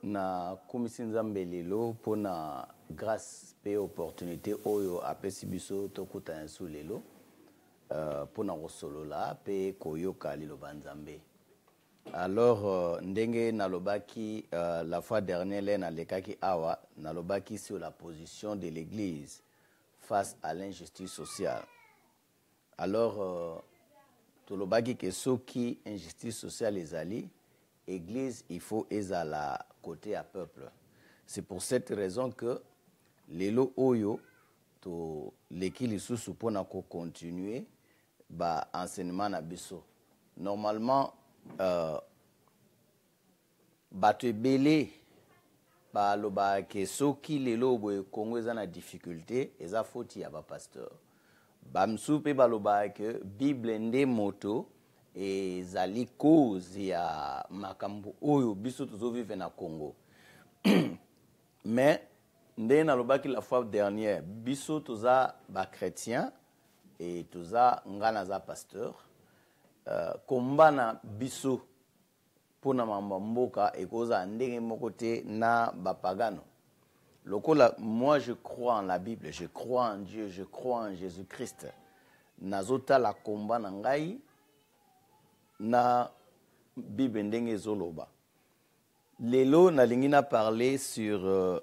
na komisi nzambe lelo pona grâce pe opportunité oyo apesi biso tokuta nsu lelo pona kosolola pe koyoka liloba nzambe. Alors ndenge nalobaki la fois dernière nalekaki awa nalobaki sur la position de l'église face à l'injustice sociale. Alors tolobaki ke soki injustice sociale ezali église, il faut ezala côté à peuple. C'est pour cette raison que lelo oyo to leki lisusu pona ko continuer ba enseignement na biso. Normalement bato ebele ba loba ke soki lelo boye Congo eza na difficulté eza faute ya ba pasteur. Ba msupe ba loba ke Bible nde moto ezali cause ya makambo oyo biso tozo vivre na Congo. Mais nde na lobaki la fois dernière biso toza ba chrétien et toza ngana za pasteur kombana biso pona mamba mboka ekoza ndenge moko te na bapagano. Lokola moi je crois en la Bible, je crois en Dieu, je crois en Jésus-Christ. Nazota la komba na ngai na Bible ndenge zoloba. Lelo nalingi na parler sur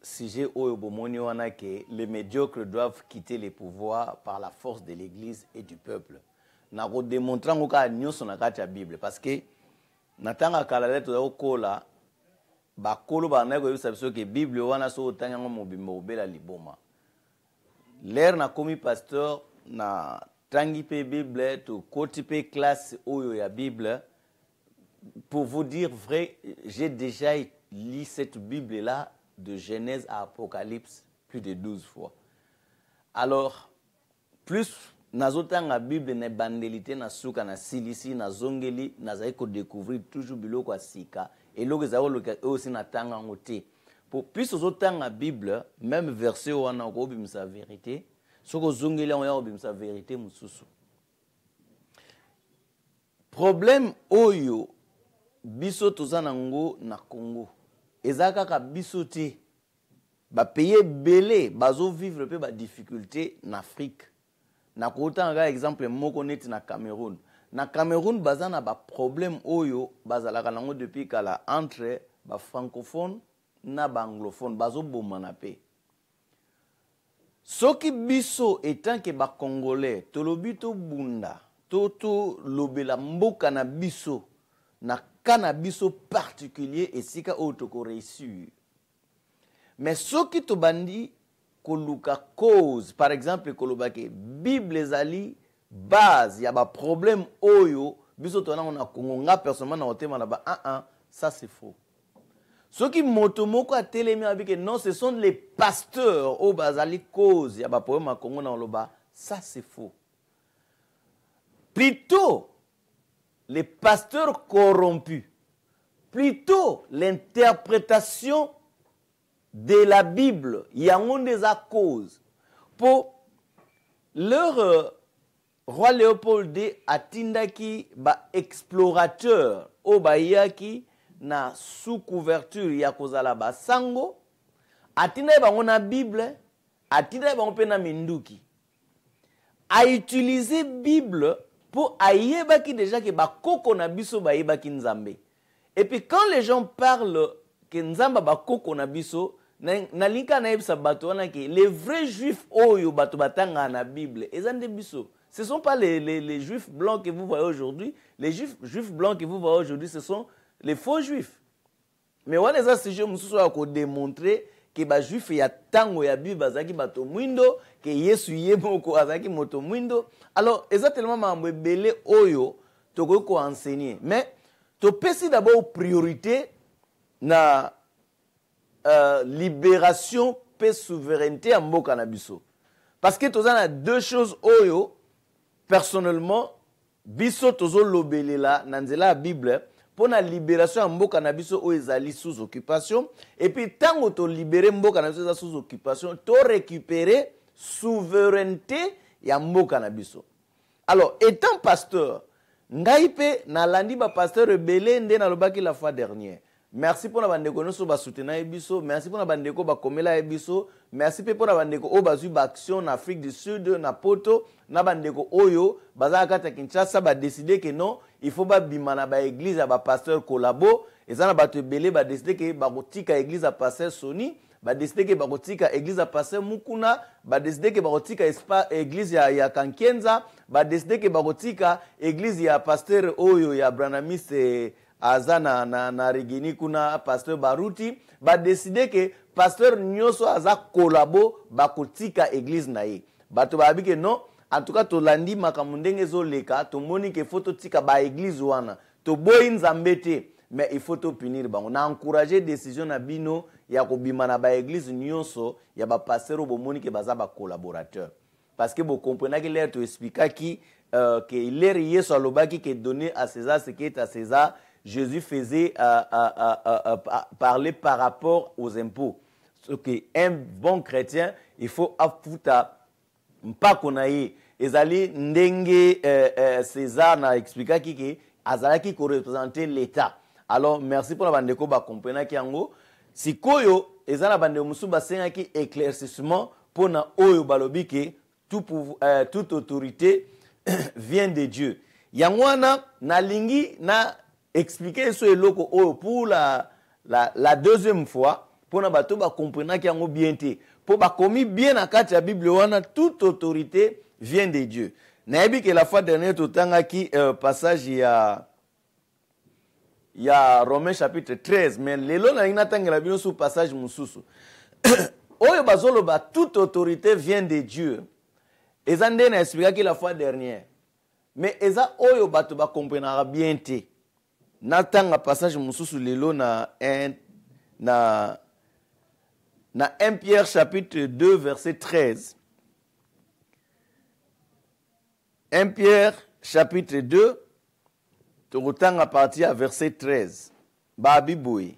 sujet oyo bomoni wana ke les médiocres doivent quitter les pouvoirs par la force de l'église et du peuple. Na ko démontrer ngoka nyonso na kati ya Bible parce que natanga kala leto ya kola bakolo bana ko yebisa biso ke Bible wana so otanga ngo mobimba obela liboma. L'air na komi pasteur na tangi pe Bible to koti pe classe oyo ya Bible. Pour vous dire vrai, j'ai déjà lu cette Bible là de Genèse à Apocalypse plus de 12 fois. Alors plus nazotanga Bible na bandelité na suka na silisi na zongeli nazai ko découvrir toujours biloko asika et loko za aussi na tanga ngote. Pour plus ozotanga Bible même verset wana ko bimisa vérité soko zongeli on ya bimisa vérité mususu. Problème oyo biso tozana ngo na Congo ezaka ka biso te ba payer belé bazo vivre pe ba difficulté en Afrique. Na kota nga exemple moko neti na Cameroun. Na Cameroun bazana ba problème oyo bazalaka nango depuis kala entre ba francophone na ba anglophone bazo bomana pe. Soki biso etant que ba congolais tolobi to bunda toto lobela mboka na biso na kana biso particulier esika otoko réussir. Mais soki to bandi koluka cause par exemple kolobake Bible ezali base ya ba problème oyo biso tona na Congo nga personnellement na otema na ba ça c'est faux. Soki moto moko a telemi abike non ce sont les pasteurs au bazali cause ya ba problème à Congo na loba ça c'est faux. Plutôt les pasteurs corrompus, plutôt l'interprétation de la Bible, il y a des causes. Pour leur roi Léopold II atindaki ba explorateur au bayaki na sous couverture ya kozala ba sango atinda ba ngona Bible atinda ba ngopena minduki a utiliser Bible pour ayebaki déjà que ba koko na biso ba yebaki nzambe. Et puis quand les gens parlent que nzamba ba koko na biso na linka na yebisa bato wana ke les vrais juifs oyo bato batanga na Bible ezande biso. Ce sont pas les juifs blancs que vous voyez aujourd'hui. Les juifs blancs que vous voyez aujourd'hui, ce sont les faux juifs. Mais wana eza sujet mususu ya ko démontrer que ba juif ya tango ya Bible bazaki bato mwindo que Yesu yemoko azaki moto mwindo. Alors exactement mambo ebele oyo toko ko enseigner. Mais to pesi d'abord priorité na libération pe souveraineté en mboka na biso. Parce que tozana deux choses oyo personnellement biso tozo lobelela na nzela ya Bible pour la libération en mboka na biso o ezali sous occupation et puis tango to libérer mboka na biso sous occupation to récupérer souveraineté ya mboka na biso. Alors étant pasteur ngai pe nalandi ba pasteur ebele nde nalobaki la fois dernière Merci pour la bandeko nous ba soutenir biso, merci pour la bandeko ba komela biso, merci pour la bandeko o bazu ba action en Afrique du Sud na poto na bandeko oyo baza kata Kinshasa ba décider que non, il faut ba bimana ba église ba pasteur Kolabo, ezana ba te belé ba décider que ba kotika église a pasteur Soni, ba décider que ba kotika église a pasteur Mukuna, ba décider que ba kotika église ya Kankenza, ba décider que ba kotika église ya pasteur oyo ya Branamis aza na Regini kuna pasteur Baruti ba décider que pasteur Nyoso aza Kolabo ba kotika église na ye bato ba bike non en tout cas to landi makamundenge zo leka to moni que photo tika ba église wana to boyi nzambe te mais il faut to punir bango na encourager décision na bino ya kobima na ba église nyonso ya ba pasteur bo moni que baza ba collaborateur parce que vous comprenez que l'air to expliquer qui que l'air yeso alobaki que donner à César ce qui est à César. Jésus faisait parler par rapport aux impôts. Ce qu'un bon chrétien, il faut afouta pas qu'on aille. Ezali ndenge César n'a expliqué qui azalaki ko représenter l'État. Alors merci pour la bande ko ba comprendre ki yango. Sikoyo ezala bande musu ba senga ki éclaircissement pour na oyo balobi ke toute autorité vient de Dieu. Yangwana na lingi na expliquer ce loko pour la deuxième fois pour na bato ba comprendre ki yango bien te pour ba komi bien na kati ya Bible wana toute autorité vient de Dieu. Na yebi que la fois dernière totanga ki passage ya Romains chapitre 13 mais lelo na ina tangela bino sous passage mususu oyo bazolo ba toute autorité vient de Dieu. Ezande na expliquer ki la fois dernière mais eza oyo bato ba comprendre bien te. Natanga passage mususu lelo na 1 Pierre chapitre 2 verset 13. 1 Pierre chapitre 2 tokotanga à partir à verset 13. Babiboui.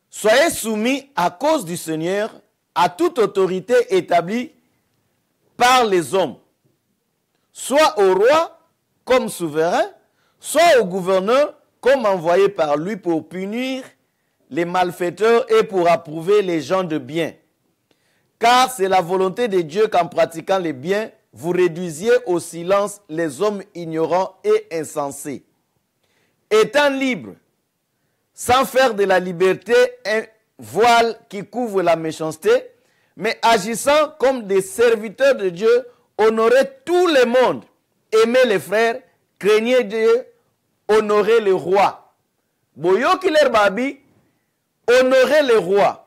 Soyez soumis à cause du Seigneur à toute autorité établie par les hommes, soit au roi comme souverain, soit au gouverneur comme envoyé par lui pour punir les malfaiteurs et pour approuver les gens de bien. Car c'est la volonté de Dieu qu'en pratiquant les biens, vous réduisiez au silence les hommes ignorants et insensés. Étant libres, sans faire de la liberté un voile qui couvre la méchanceté, mais agissant comme des serviteurs de Dieu, honorez tout le monde, aimez les frères, craignez Dieu, honorez le roi. Boyokiler babi, honorez le roi.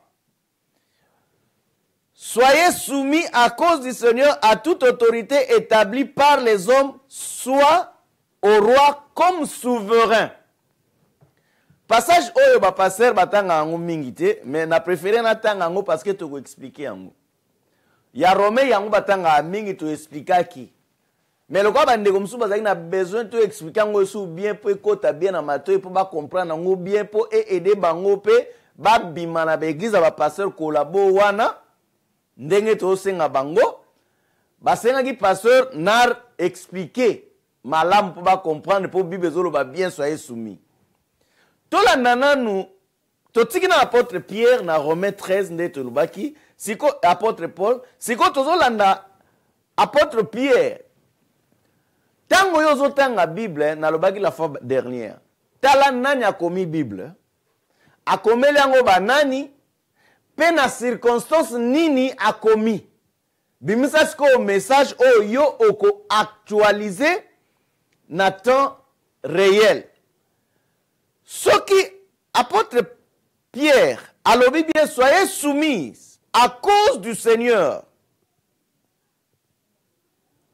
Soyez soumis à cause du Seigneur à toute autorité établie par les hommes, soit au roi comme souverain. Passage oyo ba passer batanga ango mingite, mais na préféré na tanga ango parce que tu ko expliquer ango. Ya Romain yango batanga mingi to expliquer ki. Mais le quoi bande comme ça bazaki na besoin to expliquer ango sou bien pour kota bien na mato pour ba comprendre ango bien pour aider bango pe ba bima na église ba pasteur Kolabo wana ndenge to senga bango ba senga ki pasteur nar expliquer malam pour ba comprendre pour bible zolo ba bien soyez soumis. Tola nananu totiki na apôtre Pierre na Romains 13 ndeto lubaki siko apôtre Paul siko tozolanda apôtre Pierre tango yozo tanga Bible na lobaki la fois dernière tala nani akomi Bible akomeli yango banani pe na circonstance nini akomi bimisa siko message oyo oko actualiser na temps réel. Ce qui, apôtre Pierre, alobi bien, soyez soumis à cause du Seigneur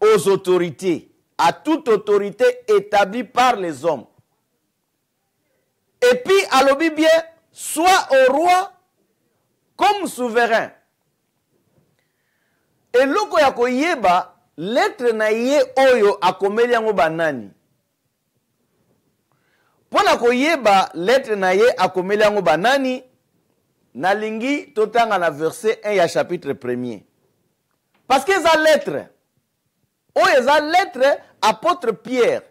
aux autorités, à toute autorité établie par les hommes. Et puis, alobi bien, soit au roi comme souverain. Et loko yako yeba, lettre na ye oyo akomeli yango banani. Pona koyeba lettre na ye akomeli yango banani nalingi totanga na verset 1 ya chapitre 1er. Parce que eza lettre. O eza lettre apôtre Pierre,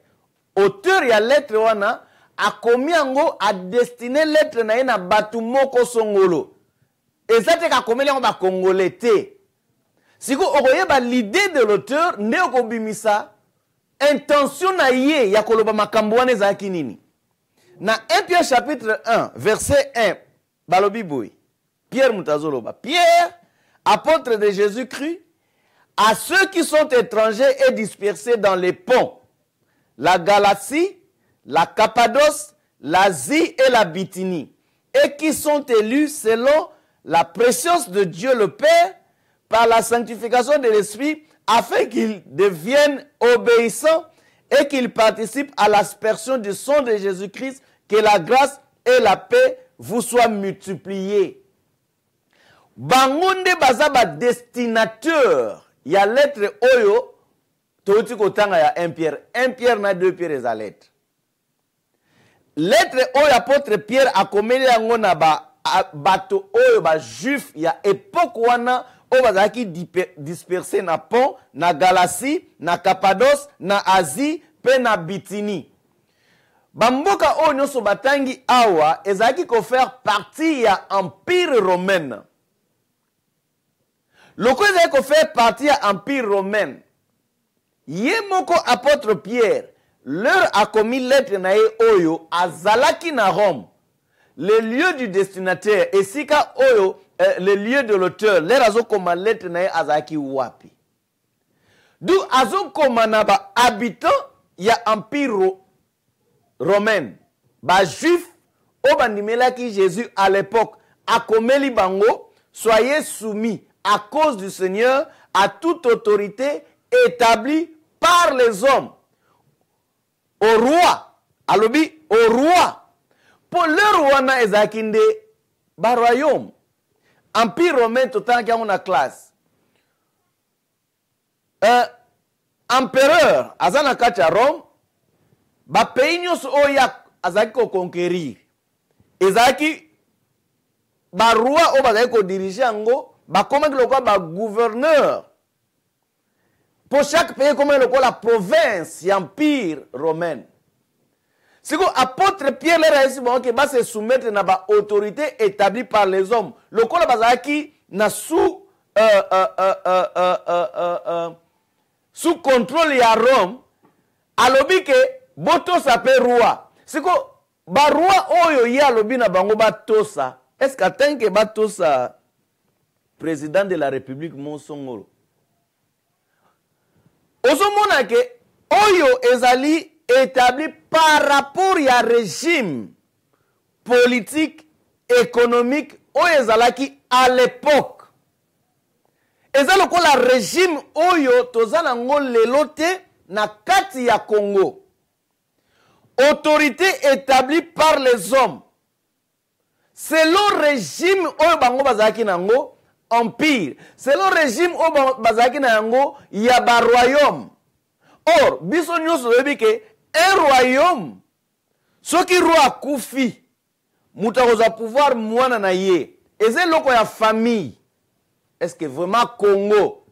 auteur ya lettre wana akomi yango a destiné lettre na ye na batu moko songolo. Eza te ka komeli yango ba congolais te. Siko okoyeba l'idée de l'auteur nde okobimisa intention na ye ya koloba makambo wana ezalaki nini. Na 1 Pierre chapitre 1 verset 1 balobi boy. Pierre Moutazoloba. Pierre, apôtre de Jésus-Christ, à ceux qui sont étrangers et dispersés dans les ponts, la Galatie, la Cappadoce, l'Asie et la Bithynie, et qui sont élus selon la préscience de Dieu le Père, par la sanctification de l'Esprit, afin qu'ils deviennent obéissants et qu'ils participent à l'aspersion du sang de Jésus-Christ, que la grâce et la paix vous soient multipliées. Bangonde bazaba destinateur, il y a lettre Oyo, touti kotanga ya 1 Pierre. 1 Pierre na 2 Pierre eza lettre. Lettre Oyo apôtre Pierre a komeli yango na bato Oyo ba juif ya époque wana oyo bazalaki dispersé na pont, na Galatie, na Cappadoce, na Asie, pe na Bithynie. Bamboka oyo nyonso batangi awa ezalaki ko faire partie ya empire romaine. Loko ezalaki ko faire partie ya empire romaine. Ye moko apôtre Pierre leur a commis lettre na ye oyo azalaki na Rome. Le lieu du destinataire esika oyo le lieu de l'auteur leur azokoma lettre na ye azalaki wapi. Du azokoma na ba habitant ya empire romaine. Ba juif o bandimelaki Jésus à l'époque akomeli bango soyez soumis à cause du Seigneur à toute autorité établie par les hommes. Au roi, alobi au roi. Pour le roi na ezakinde ba royaume. Empire romain totan ki na classe. Empereur azana kati ya Rome ba pays nyonso oya azaki ko conquérir. Ezaki ba roi o bazaki ko diriger yango ba komaki lokwa ba gouverneur. Pour chaque pays comme la province, l'empire romain. Si vous apôtre Pierre leur a dit que se soumettre à la autorité établie par les hommes. Le col bazaki na sous contrôle ya Rome. Alobi que boto s'appelle roi. Si vous ba roi oyo ya alobi na bango batosa. Est-ce qu'attend que batosa président de la République Monsongolo? Ozomona ke oyo ezali établi par rapport à régime politique, économique oyo ezalaki à l'époque. Ezalo ko la régime oyo tozana ngo lelo te na kati ya Congo. Autorité établie par les hommes. Selon régime oyo bango bazalaki nango empire. C'est le régime au bazaki na yango ya ba royaume. Or, biso nyonso yebi ke un royaume soki roi kufi muta koza pouvoir mwana na ye. Eze loko ya famille. Est-ce que vraiment Congo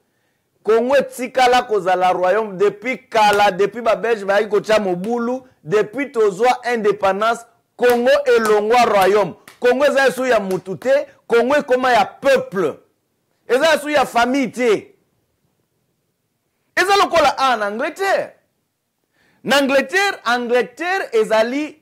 etikala kozala royaume depuis kala, depuis ba Belge ba ko tia mobulu, depuis tozwa indépendance, Congo elongwa royaume. Congo eza sou ya mutute, Congo ekoma ya peuple. Eza sou ya famille te. Eza lokola en Angleterre. Angleterre ezali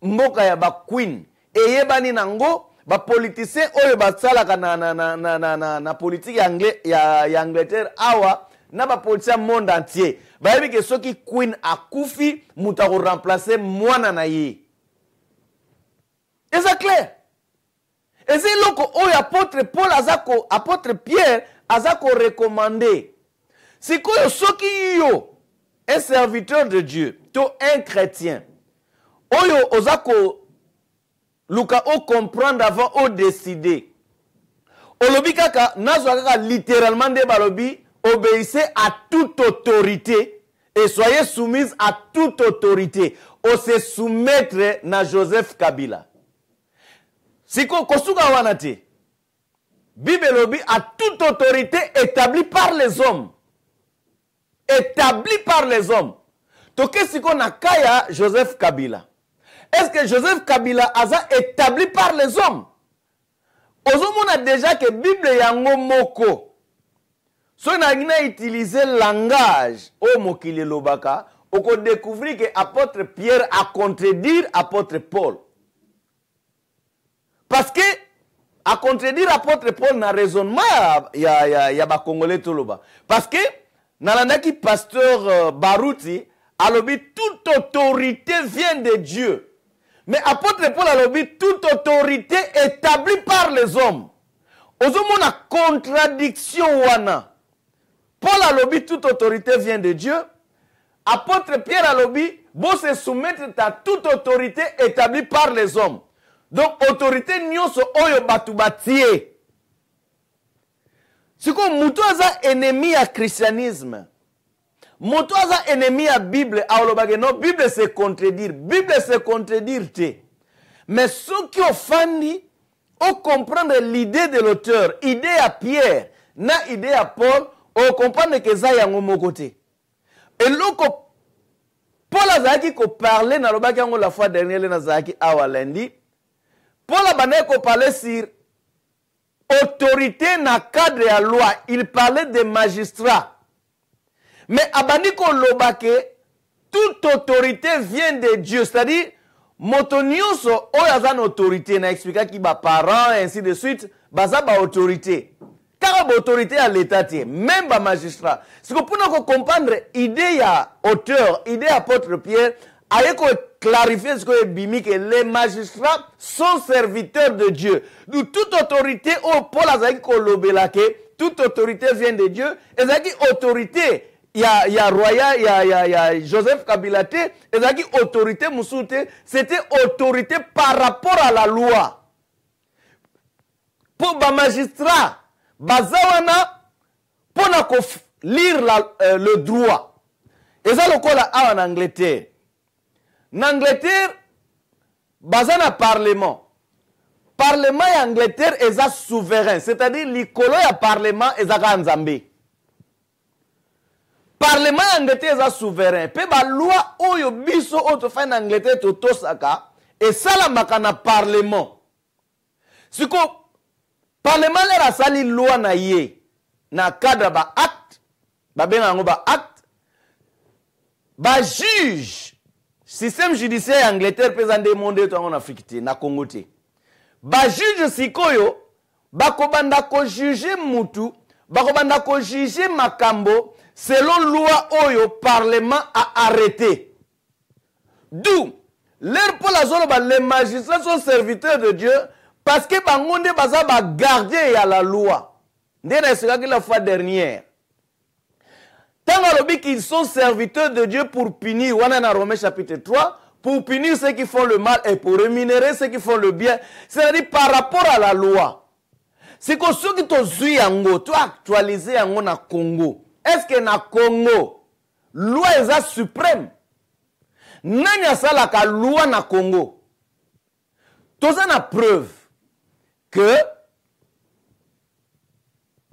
mboka ya ba queen. Eyebani nango ba politicien oyo basalaka na politique ya Angleterre awa na ba politicien monde entier. Bayebi ke soki queen akufi muta ko remplacer mwana na ye. Eza clair. Et c'est là que apôtre Paul azako, apôtre Pierre azako recommandé. C'est que soki yo un serviteur de Dieu, to un chrétien. Oyo ozako luka o comprendre avant o décider. Olobi kaka nazwa kaka littéralement de balobi obéissez à toute autorité et soyez soumises à toute autorité. O se soumettre na Joseph Kabila. Siko kosuka wanate. Bible lobi à toute autorité établie par les hommes. Établie par les hommes. Toke siko na kaya Joseph Kabila. Est-ce que Joseph Kabila a établi par les hommes? On a déjà que Bible yango moko. Si on a utilisé le langage au mokili lobaka, on peut découvrir que apôtre Pierre a contredire apôtre Paul. Parce que à contredire apôtre Paul na raisonnement ya ba congolais toloba. Parce que nalandaki pasteur Barouti alobi toute autorité vient de Dieu. Mais apôtre Paul alobi toute autorité établie par les hommes. Ozomona contradiction wana. Paul alobi toute autorité vient de Dieu. Apôtre Pierre alobi bon se soumettre à toute autorité établie par les hommes. Donc autorité nyonso oyo batu batie. Siko mutu aza ennemi à christianisme. Mutu aza ennemi à Bible aolobage non Bible se contredire. Bible se contredire te. Mais ceux qui ont fandi au comprendre l'idée de l'auteur, idée à Pierre, na idée à Paul, au comprendre que ça yango moko te. Et loko Paul azaki ko parler na lobaki yango la fois dernière le nazaki awa lundi. Paul a parlé sur autorité dans le cadre de la loi. Il parlait des magistrats. Mais Abaniko Lobake, toute autorité vient de Dieu. C'est-à-dire, Motonioso, oyazan autorité, n'a expliqué qui va parents, ainsi de suite, baza ba autorité. Car autorité à l'État, même ba magistrat. C'est que pour nous comprendre, idée à auteur, idée à apôtre Pierre, il faut clarifier ce que les magistrats sont serviteurs de Dieu. Donc, toute autorité, Paul a toute autorité vient de Dieu. Et autorité, il y a Roya, il y a Joseph Kabila, et autorité Moussoute, c'était autorité par rapport à la loi. Pour les magistrats, bazawana, pour lire le droit. Et ça, le cas en Angleterre. En Angleterre, bazana parlement. Parlement en Angleterre est souverain. C'est-à-dire, l'icolo ya parlement est nzambe. Parlement en Angleterre est souverain. Pe ba loi oyo biso oto fa en Angleterre to tosaka et ça la makana parlement. Siko parlement la sali loi na ye na cadre ba acte ba benga ngo ba acte ba juge. Système judiciaire en Angleterre présente des mondes en Afrique, na Congo. Ba juge sikoyo, ba kobanda ko juger mutu, ba kobanda ko juger makambo, selon loi oyo parlement a arrêté. D'où, l'air pour la zone, les magistrats sont serviteurs de Dieu, parce que bangonde baza ba garder à la loi. Ndena sera que la fois dernière. Tant qu'ils sont serviteurs de Dieu pour punir, on a dans Romains chapitre 3, pour punir ceux qui font le mal et pour rémunérer ceux qui font le bien. C'est-à-dire par rapport à la loi. C'est que ceux qui t'ont suivi en tu as actualisé en na Congo. Est-ce que na Congo, loi est suprême? Nanya sala ka loi na Congo. Tout ça na preuve que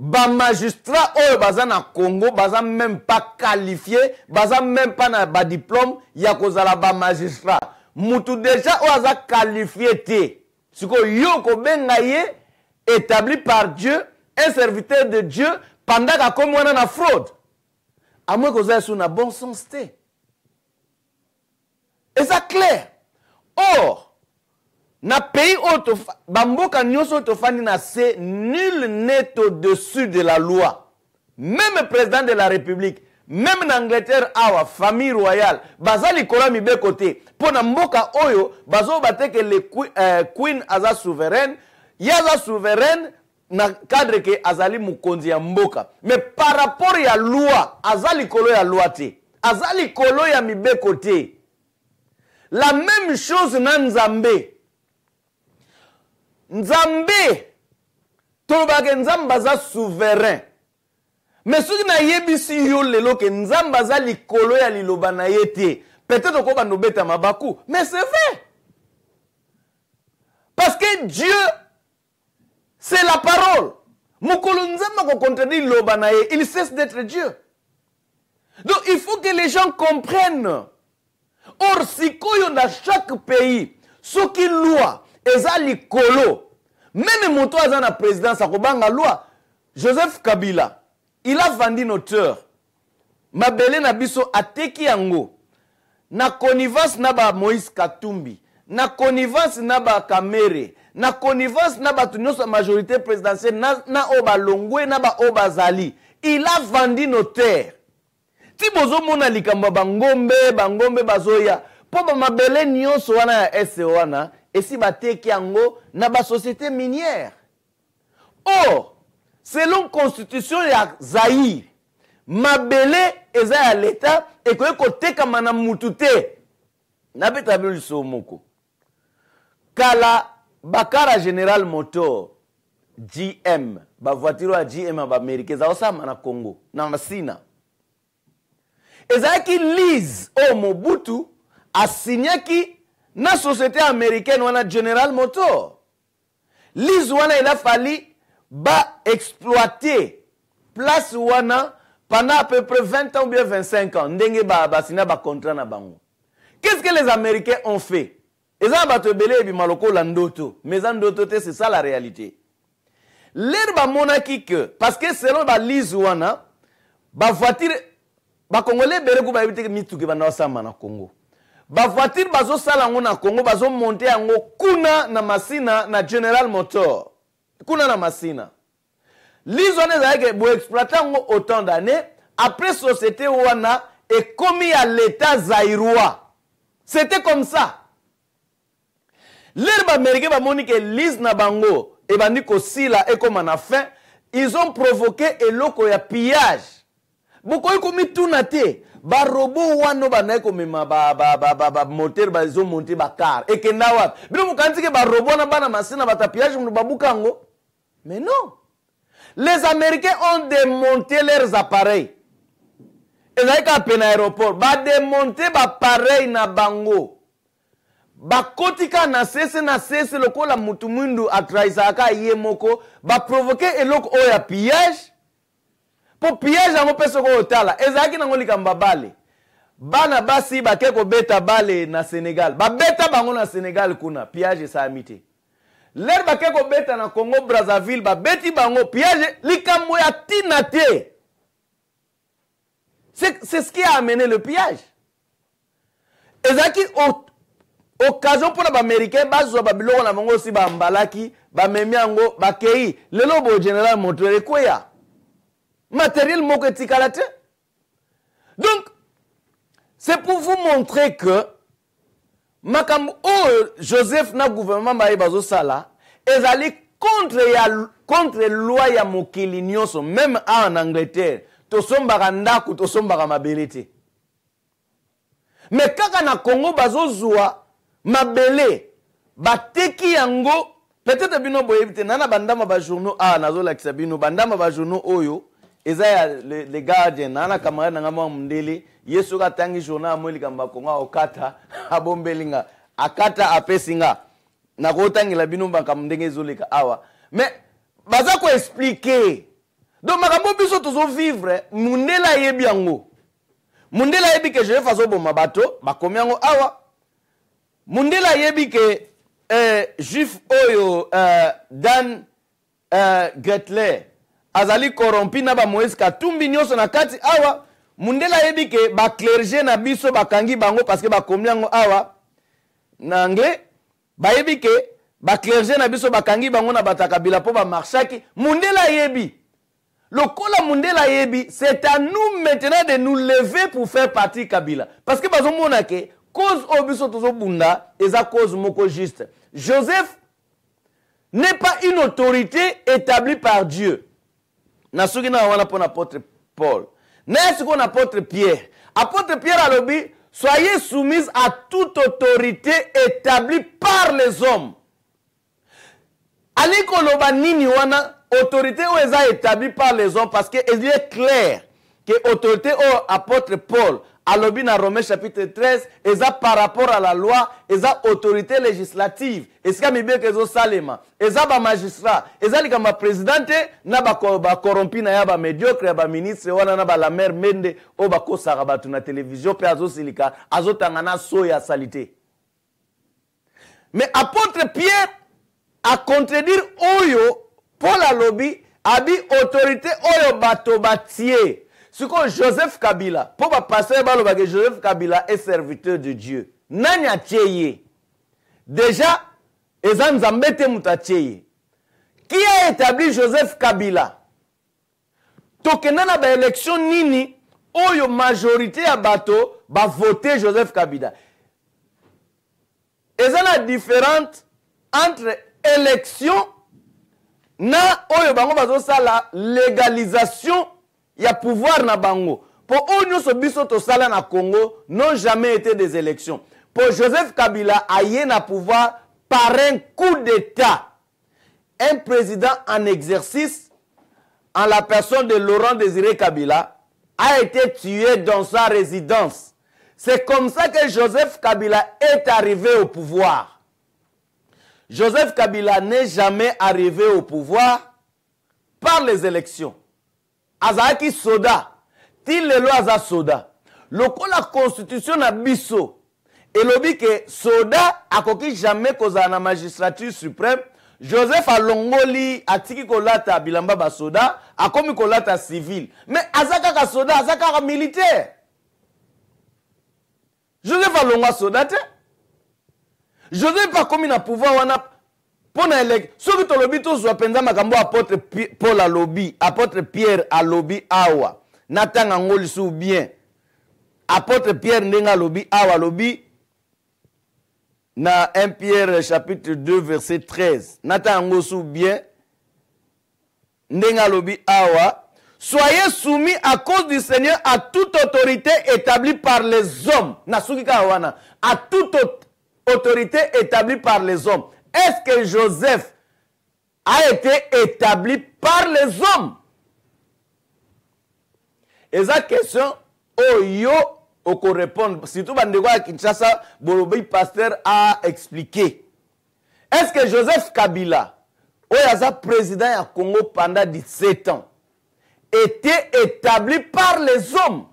ba magistrat oyo baza na Congo baza même pas qualifié, baza même pas na ba diplôme ya kozala ba magistrat. Mutu déjà oyo aza qualifié te. Siko yo ko benga ye établi par Dieu, un serviteur de Dieu pendant ka comme wana na fraude. À moins que ça soit na bon sens te. Et ça clair. Or na pays auto bamboka nyonso tofani na se nul n'est au-dessus de la loi. Même le président de la République, même en Angleterre awa famille royale, bazali kola mibe côté. Pour na mboka oyo bazo bate que le queen aza souveraine, yaza souveraine na cadre que azali mukonzi ya mboka. Mais par rapport à la loi, azali kolo ya loi te. Azali kolo ya mibe côté. La même chose na Nzambe. Nzambe, tolobake Nzamba za souverain. Mais ce qui na yebisi yo lelo ke Nzamba za likolo ya liloba na yete. Peut-être ko ba nobeta mabaku, mais c'est vrai. Parce que Dieu, c'est la parole. Mukolo Nzamba ko contredire liloba na ye, il cesse d'être Dieu. Donc il faut que les gens comprennent. Or, si dans chaque pays, ce qui loi, eza likolo, même mon toit dans la présidence, à Kobanga loi, Joseph Kabila, il a vendu nos terres. Mabele na biso ateki yango. Na connivence na ba Moïse Katumbi. Na connivence na ba Kamere. Na connivence na ba tunyosa majorité présidentielle. Na oba Longwe, na ba oba Zali. Il a vendu nos terres. Si bozo mona likamba bangombe bazoya. Po ba mabele nyonso wana ya SE wana. Et si bateki yango na ba société minière. Or, selon constitution ya Zaïre, mabele eza ya l'État et koye koteka mana mutute. Na beta biso moko. Kala bakara General Motor GM, ba voiture ya GM ba Amerika za osama na Congo, na Masina. Ezaki lease o Mobutu asinyaki na société américaine wana General Motor. Lease wana il a fallu ba exploiter place wana pendant à peu près 20 ans ou bien 25 ans. Ndenge ba sina ba contrat na bango. Qu'est-ce que les Américains ont fait? Ils ont battu belé et maloko landoto. Mais andoto c'est ça la réalité. L'air ba monaki que parce que selon ba lise wana ba voiture ba congolais bereko ba ebite mituke ba na osama na Congo. Ba voiture bazo sala ngo na Congo bazo monter ngo kuna na Masina na General Motor. Kuna na Masina. Lise wana ezalaki bo exploiter ngo autant d'années après société wana est commis à l'état zaïrois. C'était comme ça. L'herbe américaine va monique lise na bango et bandi ko sila et comme en fin, ils ont provoqué eloko ya pillage. Boko ikomi tunate ba robot wano ba ko mema ba moteur ba zo monter ba car et kenda wa. Bino mukanti ke ba robot na bana masina ba pillage mu babukango. Mais non. Les Américains ont démonté leurs appareils. Et là, il y a un aéroport. Ba démonter ba appareil na bango. Ba kotika na sese le kola mutumundu atraisaka yemoko. Ba provoquer eloko oya pillage. Pour pillage yango peso ko otala. Ezaki nango likamba bale. Bana basi ba keko beta bale na Sénégal. Ba beta bango na Sénégal kuna. Pillage sa amité. L'air ba keko beta na Congo Brazzaville ba beti bango pillage likambo ya tinate. C'est ce qui a amené le pillage. Ezaki occasion pour les Américains bazo ba biloko na bango si ba mbalaki ba memiango ba kei lelo bo General Motor koya. Matériel moko etikalate. Donc c'est pour vous montrer que makambo Joseph na gouvernement ba bazo sala ezali contre loi ya mokili nyonso même en Angleterre to sombaka ndaku to sombaka mabelete. Mais kaka na Congo bazo zwa mabele bateki yango peut-être bino boyebite nana bandama ba journaux nazo lakisa bino bandama ba journaux oyo eza ya les gardiens nana camarade nga mwa mundele yesu ka tangi journal amoli kamba konga okata abombelinga akata apesinga na kotangela bino banka mundenge zoleka awa mais baza ko expliquer donc makambo biso tozo vivre mundela yebi yango mundela yebi que je faso boma bato bakomi yango awa mundela yebi que juif oyo Dan Getler azali corrompi na ba Moïse Katumbi nyonso na kati awa mundela yebi ke ba clergé na biso bakangi bango parce que bakomi yango awa na anglais ba yebi ke ba clergé na biso bakangi bango na batakabila po ba marchaki mundela yebi lokola mundela yebi c'est à nous maintenant de nous lever pour faire partie Kabila parce que bazo mona ke cause obiso tozo bunda eza cause moko juste. Joseph n'est pas une autorité établie par Dieu. Nasuki na wana pona apôtre Paul. N'est-ce qu'on apôtre Pierre? Apôtre Pierre a dit, soyez soumis à toute autorité établie par les hommes. Aliko loba nini wana autorité ou établie par les hommes parce que il est clair que autorité ou apôtre Paul alobi na Romains chapitre 13 eza par rapport à la loi eza autorité législative esika mibeko ezosalema eza bamagistrat eza likambo ya présidente na bakorompi na ya bamédiocre ya baministre wana na balamer mende oyo bakosaka bato na télévision mpe azosilika azotanga na so ya salite. Mais apôtre Pierre a contredire oyo Paul alobi abi autorité oyo bato batie. Ce que Joseph Kabila, pour passer que Joseph Kabila est serviteur de Dieu. Nanya tieye. Déjà, ezan zambete mutatieye. Qui a établi Joseph Kabila? Tokenana ba élection nini oyo majorité ya bato ba voter Joseph Kabila. Ezan la différente entre élection na oyo bango bazo sala légalisation ya pouvoir na bango. Pour eux, nous biso to sala na Congo n'ont jamais été des élections. Pour Joseph Kabila, aye na pouvoir par un coup d'État. Un président en exercice, en la personne de Laurent Désiré Kabila, a été tué dans sa résidence. C'est comme ça que Joseph Kabila est arrivé au pouvoir. Joseph Kabila n'est jamais arrivé au pouvoir par les élections. Azaki soda, til lelo aza soda. Loko la constitution na biso, elobi ke soda akoki jamais koza na magistrature suprême. Joseph alongoli atiki kolata bilamba ba soda, akomi kolata civil. Mais azaka ka soda, azaka ka militaire. Joseph alongwa soda te. Joseph akomi na pouvoir wana pona elek. Soki tolobi to zwa penza makambo apôtre Paul alobi, apôtre Pierre alobi awa. Natanga ngoli sou bien. Apôtre Pierre ndenga alobi awa alobi na 1 Pierre chapitre 2 verset 13. Natanga ngoli sou bien. Ndenga alobi awa. Soyez soumis à cause du Seigneur à toute autorité établie par les hommes. Nasuki kawana. À toute autorité établie par les hommes. Est-ce que Joseph a été établi par les hommes? Et cette question, Oyo, on répond. Surtout, Kinshasa, Borobi Pasteur a expliqué. Est-ce que Joseph Kabila, Oyaza président du Congo pendant 17 ans, était établi par les hommes?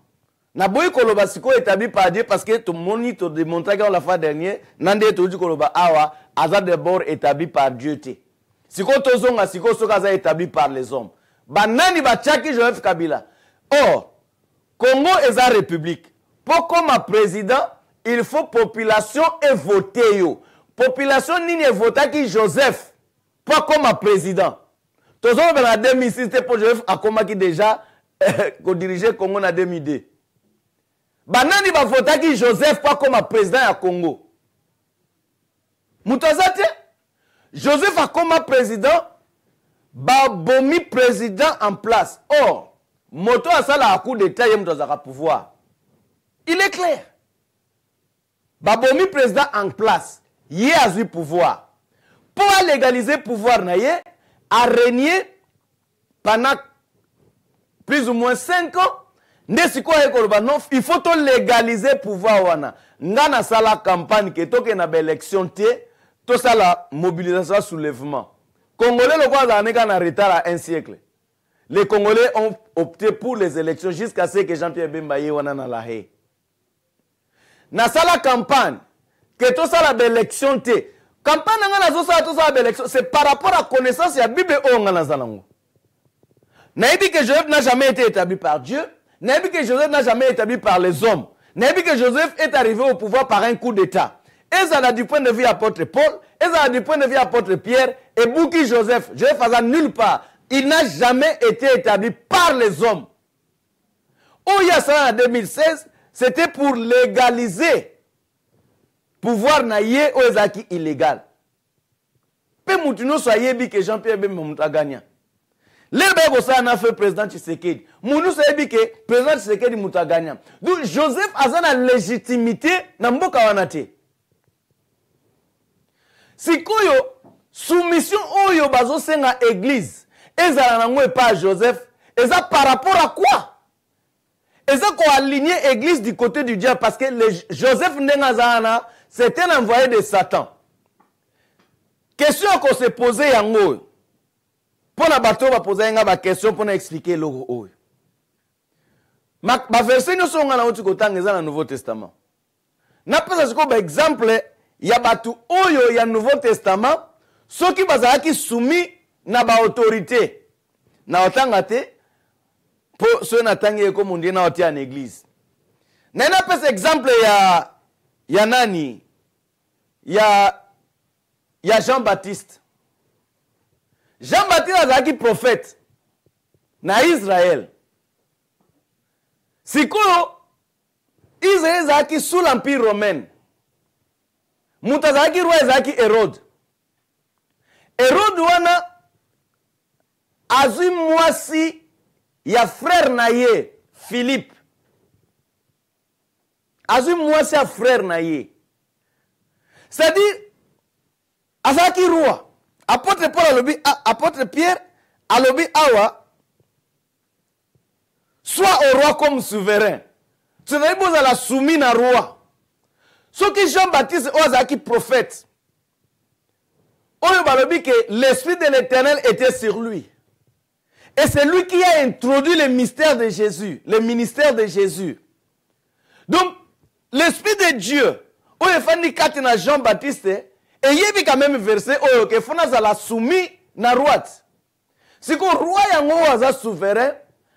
Naboyi Koloba Siko établi par Dieu parce que tout le monde te démontré qu'on la fois dernière, Nande Toji Koloba Awa, Aza d'abord établi par Dieu. Siko Tozonga Siko Sokaza établi par les hommes. Banani Bachaki Joseph Kabila. Or, Congo est la république. Pour comme président, il faut population et voter yo. Population ni ne voter qui Joseph. Pas comme président. Tozonga en 2006 c'était pour Joseph Akoma qui déjà co-dirigeait Congo en 2002. Banani ba votaki Joseph pas comme président ya Congo. Mutazate Joseph a comme président ba bomi président en place. Or, moto asala a coup d'état yem tozaka pouvoir. Il est clair. Ba bomi président en place, yé a eu pouvoir. Pour légaliser pouvoir na yé a régné pendant plus ou moins 5 ans. Il faut légaliser le pouvoir wana. Ngana sala campagne que toke na élection té, to sala mobilisation soulèvement. Congolais le quoi en retard à un siècle. Les Congolais ont opté pour les élections jusqu'à ce que Jean-Pierre Bemba y wana na la haie. Na sala campagne que to sala élection té. Campagne ngana zo sala to sala élection, c'est par rapport à connaissance ya Bible o ngana zalango. Naïbi que Joseph n'a jamais été établi par Dieu. N'est que Joseph n'a jamais été établi par les hommes. N'est que Joseph est arrivé au pouvoir par un coup d'État. Et ça a du point de vue apôtre Paul, et ça a du point de vue apôtre Pierre, et Bouki Joseph. Joseph faisait nulle part. Il n'a jamais été établi par les hommes. Au Yassa en 2016, c'était pour légaliser pouvoir naïe aux acquis illégal. Peu moutino soyez bi que Jean-Pierre Bemba gagnant. L'Ebego ça a fait président Tshisekedi. Mounou ça que président Tshisekedi mouta gagnant. Donc Joseph a sa légitimité na mboka wanate. Sikoyo soumission oyo bazo senga église. Ezala nango pas Joseph. Eza par rapport à quoi? Et ça qu'on a aligné l'église du côté du diable parce que Joseph Ndengazana, c'était un envoyé de Satan. Question qu'on s'est posée en haut. Pour la bateau, on va poser une question pour expliquer le haut. Ma verset nous sommes dans le Nouveau Testament. N'a pas un exemple, il y a batu oyo il y a Nouveau Testament, ceux qui sont soumis na ba autorité. Na otangate pour ceux qui comme on dit na oti en église. Na n'a pas exemple ya nani? Ya Jean-Baptiste. Jean-Baptiste azaki prophète na Israël. Sikoyo Israël zaki sous l'empire romain. Mutazaki roi zaki Hérode. Hérode wana azui mwasi ya frère naye Philippe. Azui mwasi ya frère naye. C'est-à-dire azaki roi. Apôtre Paul alobi, apôtre Pierre alobi awa soit au roi comme souverain. Tu n'as pas besoin de la soumise à roi. Ce qui Jean-Baptiste Ozaki prophète. On dit que l'esprit de l'Éternel était sur lui. Et c'est lui qui a introduit le mystère de Jésus, le ministère de Jésus. Donc, l'esprit de Dieu, on est fanny katina Jean-Baptiste, et il y a quand même verset, oh, que faut la soumis na roi. Si le roi est un souverain,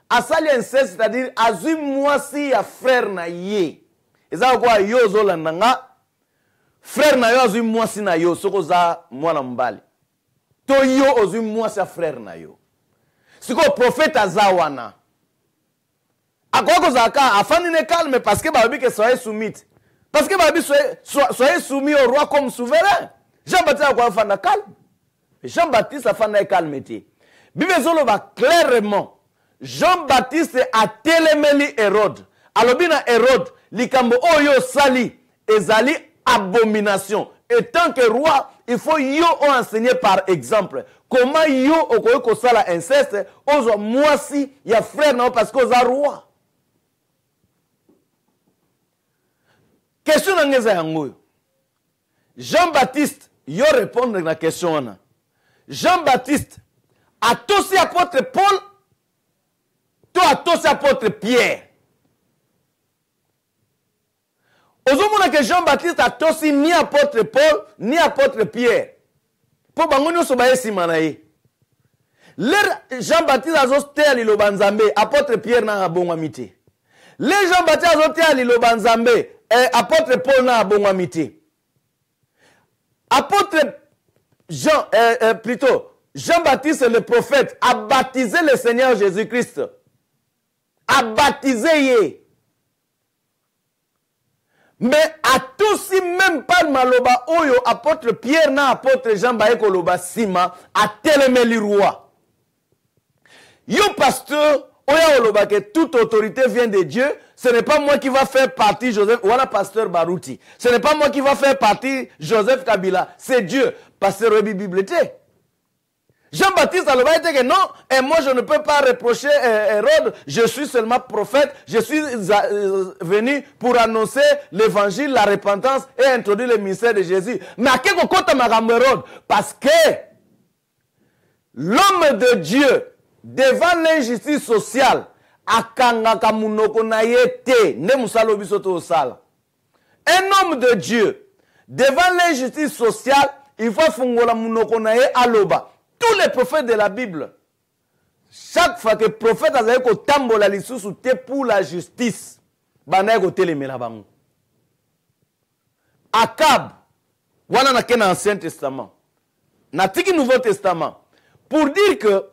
asali inceste, c'est-à-dire azui mwasi ya frère na ye. Eza kwa yo zolanda nga frère na yo azui mwasi na yo soko za mwana mbali. To yo azui mwasi ya frère na yo. Siko prophète azawana. Akoko zaka afani ne calme parce que babi que soyez soumis. Parce que babi soyez soumis au roi comme souverain. Jean-Baptiste a quoi fanda calme. Jean-Baptiste a fanda calme ti. Bible zolo va clairement Jean-Baptiste a télémeli Hérode. Alobina Hérode, likambo oyo sali, ezali abomination. Et tant que roi, il faut yo enseigner par exemple. Comment yo okoyo ko sala inceste, ozo mwasi ya frère na parce que oza roi. Question ngeza yango. Jean-Baptiste, yo répondre na question wana. Jean-Baptiste a tosi apôtre Paul. Toi, à tous apôtre Pierre. Ozomona que Jean-Baptiste a tous ni apôtre Paul, ni apôtre Pierre. Pour bangono sobaye simanaye. L'air Jean-Baptiste a zoté à l'île Banzambe, apôtre Pierre n'a bon amitié. Les Jean-Baptiste a zoté à l'île Banzambe, apôtre Paul n'a bon amitié. Apôtre Jean, plutôt, Jean-Baptiste le prophète a baptisé le Seigneur Jésus-Christ. A baptisé. Mais à tous même pas maloba oyo apôtre Pierre na apôtre Jean Baeko loba sima a télémé le roi. Yo pasteur oya oloba que toute autorité vient de Dieu, ce n'est pas moi qui va faire partie Joseph voilà pasteur Barouti. Ce n'est pas moi qui va faire partie Joseph Kabila, c'est Dieu. Pasteur Rebi Bibliothèque. Jean-Baptiste a dit que non, et moi je ne peux pas reprocher Hérode, je suis seulement prophète, je suis venu pour annoncer l'évangile, la repentance et introduire le ministère de Jésus. Mais à quel côté m'a Hérode? Parce que l'homme de Dieu, devant l'injustice sociale, un homme de Dieu, devant l'injustice sociale, il faut fungola munokonaye aloba. Tous les prophètes de la Bible, chaque fois que le prophète a dit que tambola lisusu te pour la justice, bana ko telemela bango. Akab, wana na ken Ancien Testament, na tiki Nouveau Testament, pour dire que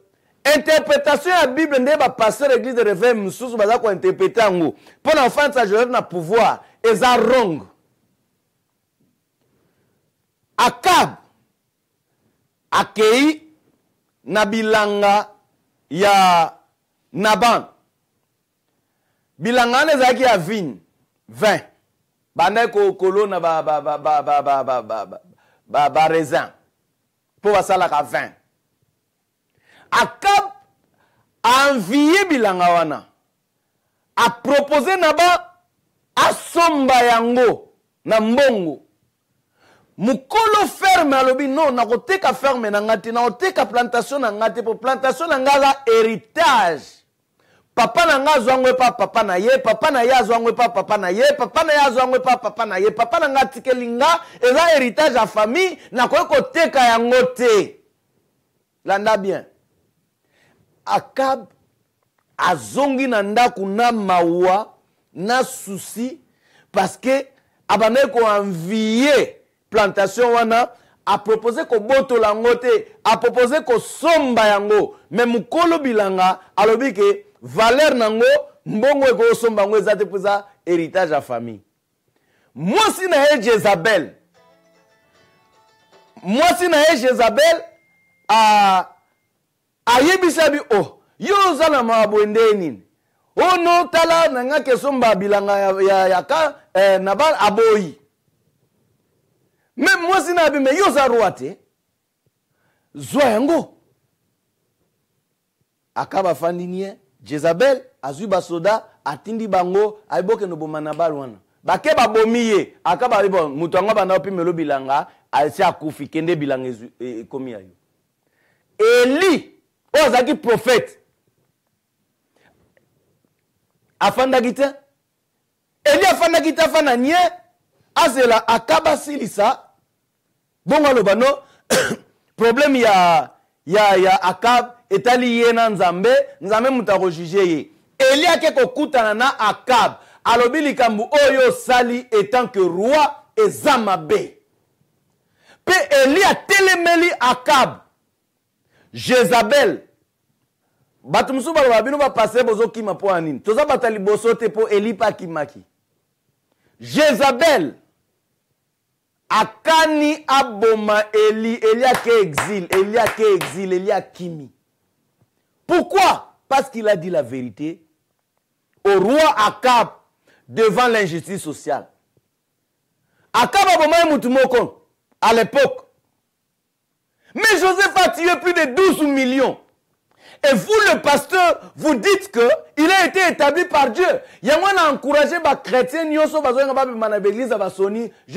interprétation de la Bible n'est pas passer l'église de réveil mususu baza ko interpréter ngo. Pour l'enfant ça Joseph na pouvoir, eza wrong. Akab akei na bilanga ya Naban. Bilanga ne zaki ya vigne 20. Bande ko kolo na ba raisin. Pour basala ka 20. Akab a envié bilanga wana. a proposé naba asomba yango na mbongo. Mukolo ferme alobi non na koteka ferme na ngati na koteka plantation na ngati pour plantation na ngala héritage. Papa na nga zwangwe pa papa na ye, papa na ya zwangwe pa papa na ye, papa na ya zwangwe pa papa na ye, papa na ngati kelinga eza héritage à famille na koteka yango te. Landa bien. Akab azongi na ndaku na mawa na souci parce que abane ko envier plantation wana a proposé ko boto lango te, a proposé ko somba yango, mais mukolo bilanga alobi ke valeur nango mbongo ko somba ngo ezate pour héritage à famille. Moi si na Jezabel, moi si na Jezabel a yebisabi oh yo zala mabwende nini. Oh no tala nanga ke somba bilanga ya ka nabal aboyi. Même moi si nabi me yo za roate zwa yango. Akaba fandinie Jezabel azui basoda atindi bango aiboke no bomana balwana. Bake babomiye akaba ribo mutu anga bana opimelo bilanga alisi akufi kende bilanga ekomi ayo. Eli ozaki prophète afanda gita Eli afanda gita fana nye azela akaba silisa bonga lobano problème ya Akab etali ye na nzambe mutako juger ye. Eli ake kokutana na Akab alobi likambu oyo sali étant que roi ezamabe. Pe Eli a telemeli Akab Jezabel batumsu balo babino ba passer bozo kima po anine toza batali boso te po Eli pa kimaki. Jezabel akani aboma Eli a ke exil, Eli a kimi. Pourquoi? Parce qu'il a dit la vérité au roi Akab devant l'injustice sociale. Akab aboma mutumoko à l'époque. Mais Joseph a tué plus de 12 millions. Et vous, le pasteur, vous dites qu'il a été établi par Dieu. Je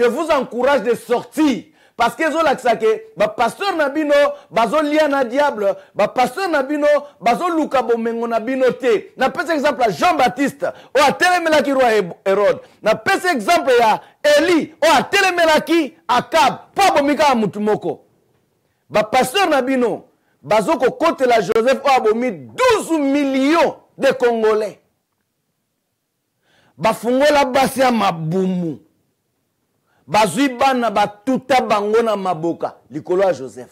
vous encourage de sortir. Parce que le pasteur Nabino, bazo liana diable, le pasteur Nabino, bazo luka bomengo Nabino te. Na pese exemple à Jean-Baptiste, ou à Telemelaki roi Hérode. Na pese exemple à Eli, ou à Telemelaki Akab, pas bomika mutumoko. Ba pasteur Nabino, bazoko kote la Joseph a abomi 12 millions de Congolais. Bafungola basia mabumu. Bazui bana batuta bango na maboka likolo a Joseph.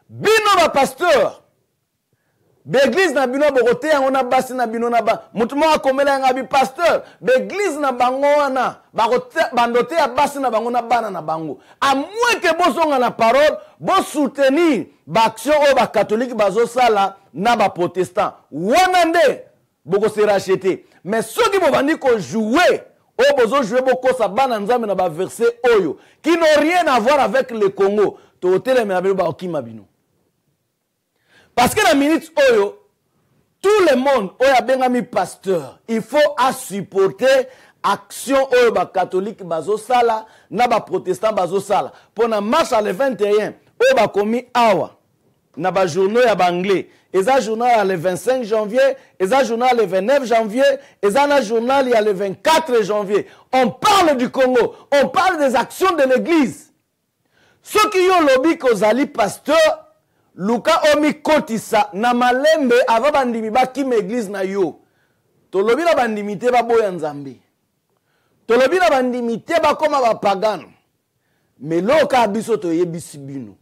Bino ba pasteur. L'église na bino bokote yango na basi na bino na ba. Mutu mo akomela yanga bi pasteur. L'église na bango wana bandote ya basi na bango na bana na bango. A moins que bozonga na parole, bo soutenir ba action o ba catholique bazo sala na ba protestant. Wana nde boko se racheter. Mais ceux qui bovandi ko jouer, o bozo jouer boko sa bana nzambe na ba verset oyo qui n'ont rien à voir avec le Congo. To hôtel na bino ba okima bino. Parce que la minute oyo, tout le monde oya bengami pasteur, il faut supporter action oyo ba catholique bazo sala na ba protestant bazo sala. Pour la marche à le 21, oyo ba komi awa na ba journaux ya ba anglais. Eza journal le 25 janvier, eza journal le 29 janvier, eza na journal le 24 janvier. On parle du Congo, on parle des actions de l'église. Ceux qui ont lobby kozali pasteur Luka omi kotisa na malembe ava bandimi ba kim église na yo. Tolobi na bandimité ba boya nzambe. Tolobi na bandimité ba koma ba pagano. Mais loka abiso to yebisi bino.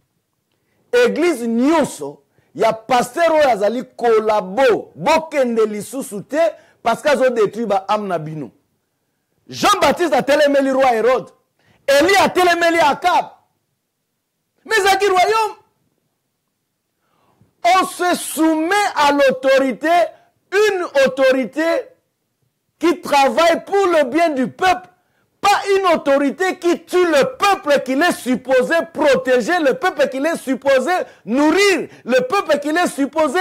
Église nyonso ya pasteur oyo azali kolabo bokende lisusu te parce qu'azo détruit ba amna bino. Jean-Baptiste a telemeli roi Hérode. Eli a telemeli Akab. Mais zaki royaume on se soumet à l'autorité, une autorité qui travaille pour le bien du peuple, pas une autorité qui tue le peuple qu'il est supposé protéger, le peuple qu'il est supposé nourrir, le peuple qu'il est supposé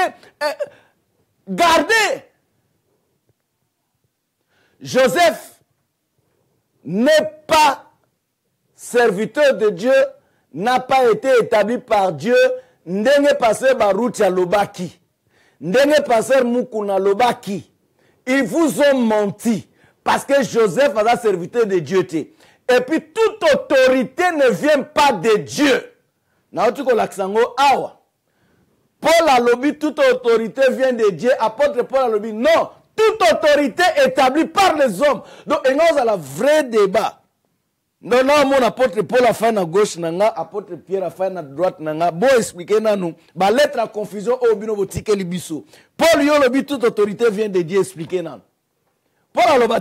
garder. Joseph n'est pas serviteur de Dieu, n'a pas été établi par Dieu. Ndenge passer Barutia Lobaki. Ndenge passer Mukuna Lobaki. Ils vous ont menti. Parce que Joseph est un serviteur de Dieu. Et puis toute autorité ne vient pas de Dieu. Paul a lobby, toute autorité vient de Dieu. Apôtre Paul a lobby, non. Toute autorité établie par les hommes. Donc, il y a un vrai débat. Non, non, mon apôtre Paul a fait à gauche, apôtre Pierre a fait à droite, bon expliquer nous. Ba lettre à confusion au bino botike libiso. Paul yo lobby, toute autorité vient de Dieu expliquer nous. Paul a lobby,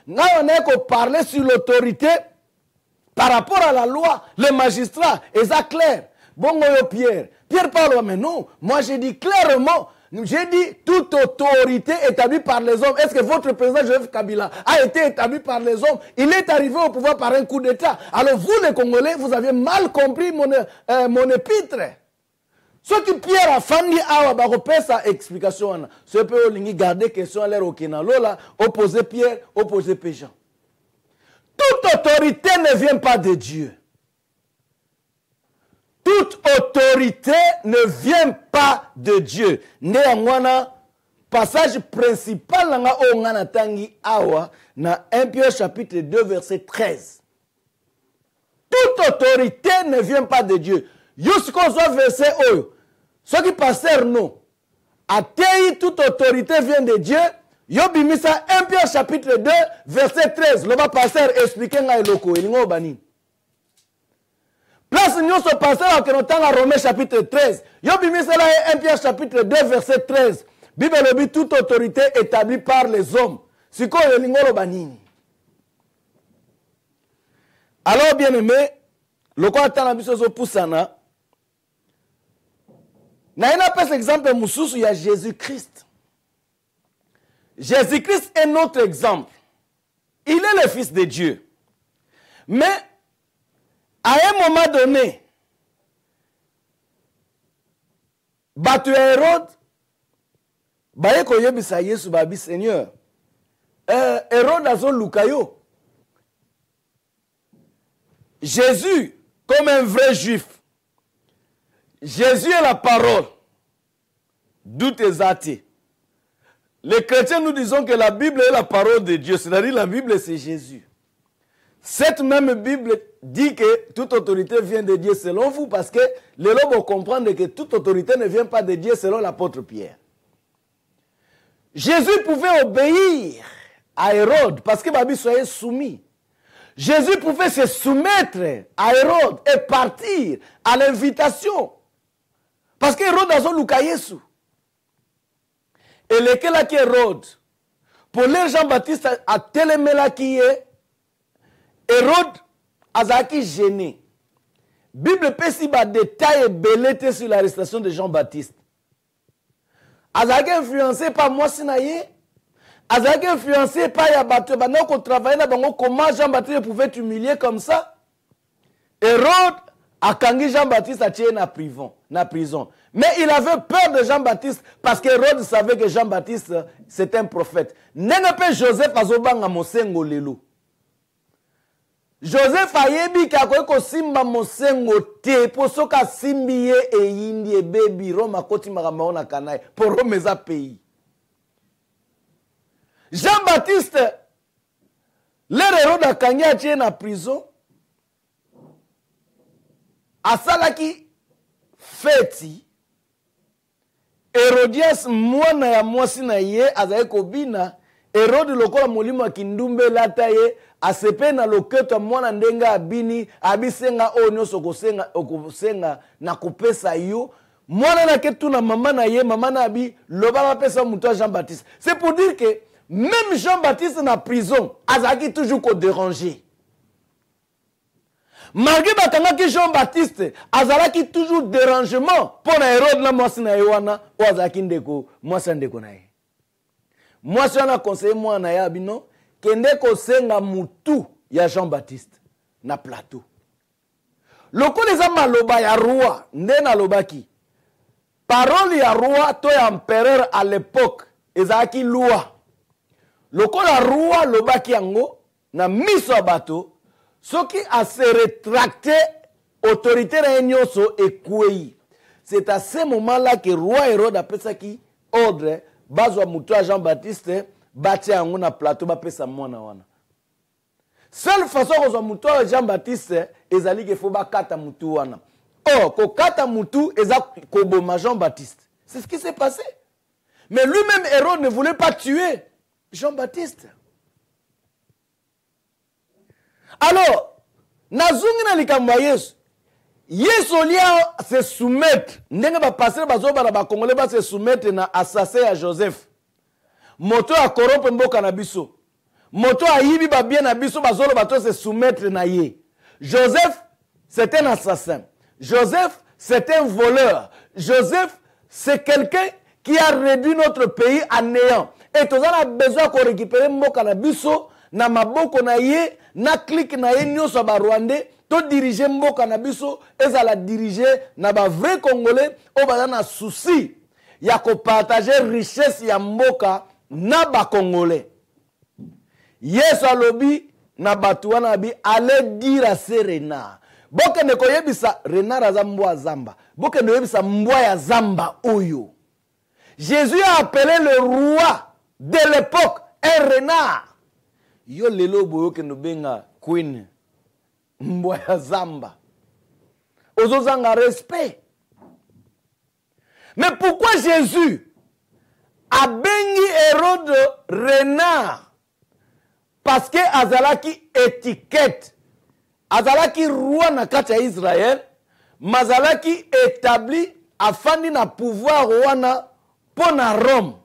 on a parlé sur l'autorité par rapport à la loi, les magistrats, et ça clair. Bon, Pierre. Pierre parle, mais non, moi j'ai dit clairement, j'ai dit toute autorité établie par les hommes. Est-ce que votre président Joseph Kabila a été établi par les hommes? Il est arrivé au pouvoir par un coup d'État. Alors vous les Congolais, vous avez mal compris mon épître. Ce que Pierre a fait, a repéré sa explication. Ce peut garder question à l'air au Kenalola, opposer Pierre, opposer Péjean. Toute autorité ne vient pas de Dieu. Toute autorité ne vient pas de Dieu. Néanmoins, passage principal dans tangi awa na 1 Pierre chapitre 2 verset 13. Toute autorité ne vient pas de Dieu. Jusqu'au verset oyo. Ce qui passer non. Atei toute autorité vient de Dieu. Yobimisa 1 Pierre chapitre 2 verset 13. Le pasteur expliquer nga eloko elingo bani. Place nous se passer à Romains chapitre 13. Yobimisa 1 Pierre chapitre 2 verset 13. Bible dit toute autorité établie par les hommes. C'est quoi le lingolo banini? Alors bien aimé, le quoi attend la biso poussana. Na ina pas exemple mususu ya Jésus-Christ. Jésus-Christ est notre exemple. Il est le Fils de Dieu. Mais à un moment donné, Batu Hérode, Bayeko yebisa Yesu babi Seigneur, Hérode azo lukayo. Jésus, comme un vrai juif, Jésus est la parole. D'où tes athées. Les chrétiens nous disons que la Bible est la parole de Dieu. C'est-à-dire la Bible c'est Jésus. Cette même Bible dit que toute autorité vient de Dieu selon vous, parce que les lobes comprennent que toute autorité ne vient pas de Dieu selon l'apôtre Pierre. Jésus pouvait obéir à Hérode parce que Babi soyait soumis. Jésus pouvait se soumettre à Hérode et partir à l'invitation. Parce que Hérode a son luka Yesu. Et lequel a qui Hérode? Pour les Jean-Baptiste a télémé là qui est Hérode azaki gêné. Bible peut si ba détail belete sur l'arrestation de Jean-Baptiste. Azaki influencé par moi sinaye. Azaki influencé par Yabato. Maintenant qu'on travaille là, comment Jean-Baptiste pouvait humilier comme ça? Hérode a kangi Jean-Baptiste a tué na prison. Mais il avait peur de Jean-Baptiste parce que Hérode savait que Jean-Baptiste c'était un prophète. Nengepe Joseph azobanga mosengo lelo. Joseph ayebi kako simba mosengo te posoka simbiye e yindi e bebi Roma koti makamona kanai pour romeza pays. Jean-Baptiste l'Hérode a kangi a tué na prison. Asalaki feti Hérodias mwana ya mwasi na ye azaye kobina Hérode lokola molimo kindumbe lata ye asepe na loketo mwana ndenga abini abisenga onyoso kosenga na kopesa yo mwana na ketu na mama na ye mama na abi loba ba pesa muto Jean-Baptiste. C'est pour dire que même Jean-Baptiste na prison azaki toujours ko déranger. Malgré que Jean-Baptiste azalaki toujours dérangement pour Hérode na mwasi na Yohana o azaki ndeko mwasi ndeko na ye. Mwasi na conseiller moi na ya bino kende ko senga mutu ya Jean-Baptiste na plateau. Loko les maloba ya roi nde na lobaki. Parole ya roi to ya empereur à l'époque ezalaki loi. lokola roi lobaki yango na miso ya bato soki ase rétracté autorité na ye nyonso ekwei. C'est à ce moment-là que roi Hérode apesaki ordre bazwa mutu ya Jean-Baptiste batia yango na plateau bapesa mwana wana. Seule façon kozwa mutu ya Jean-Baptiste ezali ke fo bakata mutu wana. Or kokata mutu eza koboma Jean-Baptiste. C'est ce qui s'est passé. Mais lui-même Hérode ne voulait pas tuer Jean-Baptiste. Alors, nazungi na likambo ya Yesu. Yesu lia se soumettre. Ndenge ba passer bazoba na ba congolais ba se soumettre na assassin ya Joseph. Moto a corrompre mboka na biso. Moto a yibi ba bien na biso bazolo bato se soumettre na ye. Joseph, c'est un assassin. Joseph, c'est un voleur. Joseph, c'est quelqu'un qui a réduit notre pays à néant. Et tous a besoin de récupérer mboka na biso na maboko na ye, na clique na ye nyonso ba Rwandais, to diriger mboka na biso, ezala diriger na ba vrai Congolais o ba na souci ya ko partager richesse ya mboka na ba Congolais. Yesu alobi na batu wana bi allez dire à ces renards. Boke ne koyebisa renard aza mbwa zamba. Boke ne koyebisa mbwa ya zamba oyo. Jésus a appelé le roi de l'époque un renard. Yo lelo boyo ke no benga queen mbwa ya zamba. Ozozanga respect. Mais pourquoi Jésus a bengi Hérode renard? Parce que azalaki étiquette. Azalaki roi na kati ya Israël. Mazalaki établi afandi na pouvoir wana pour na Rome.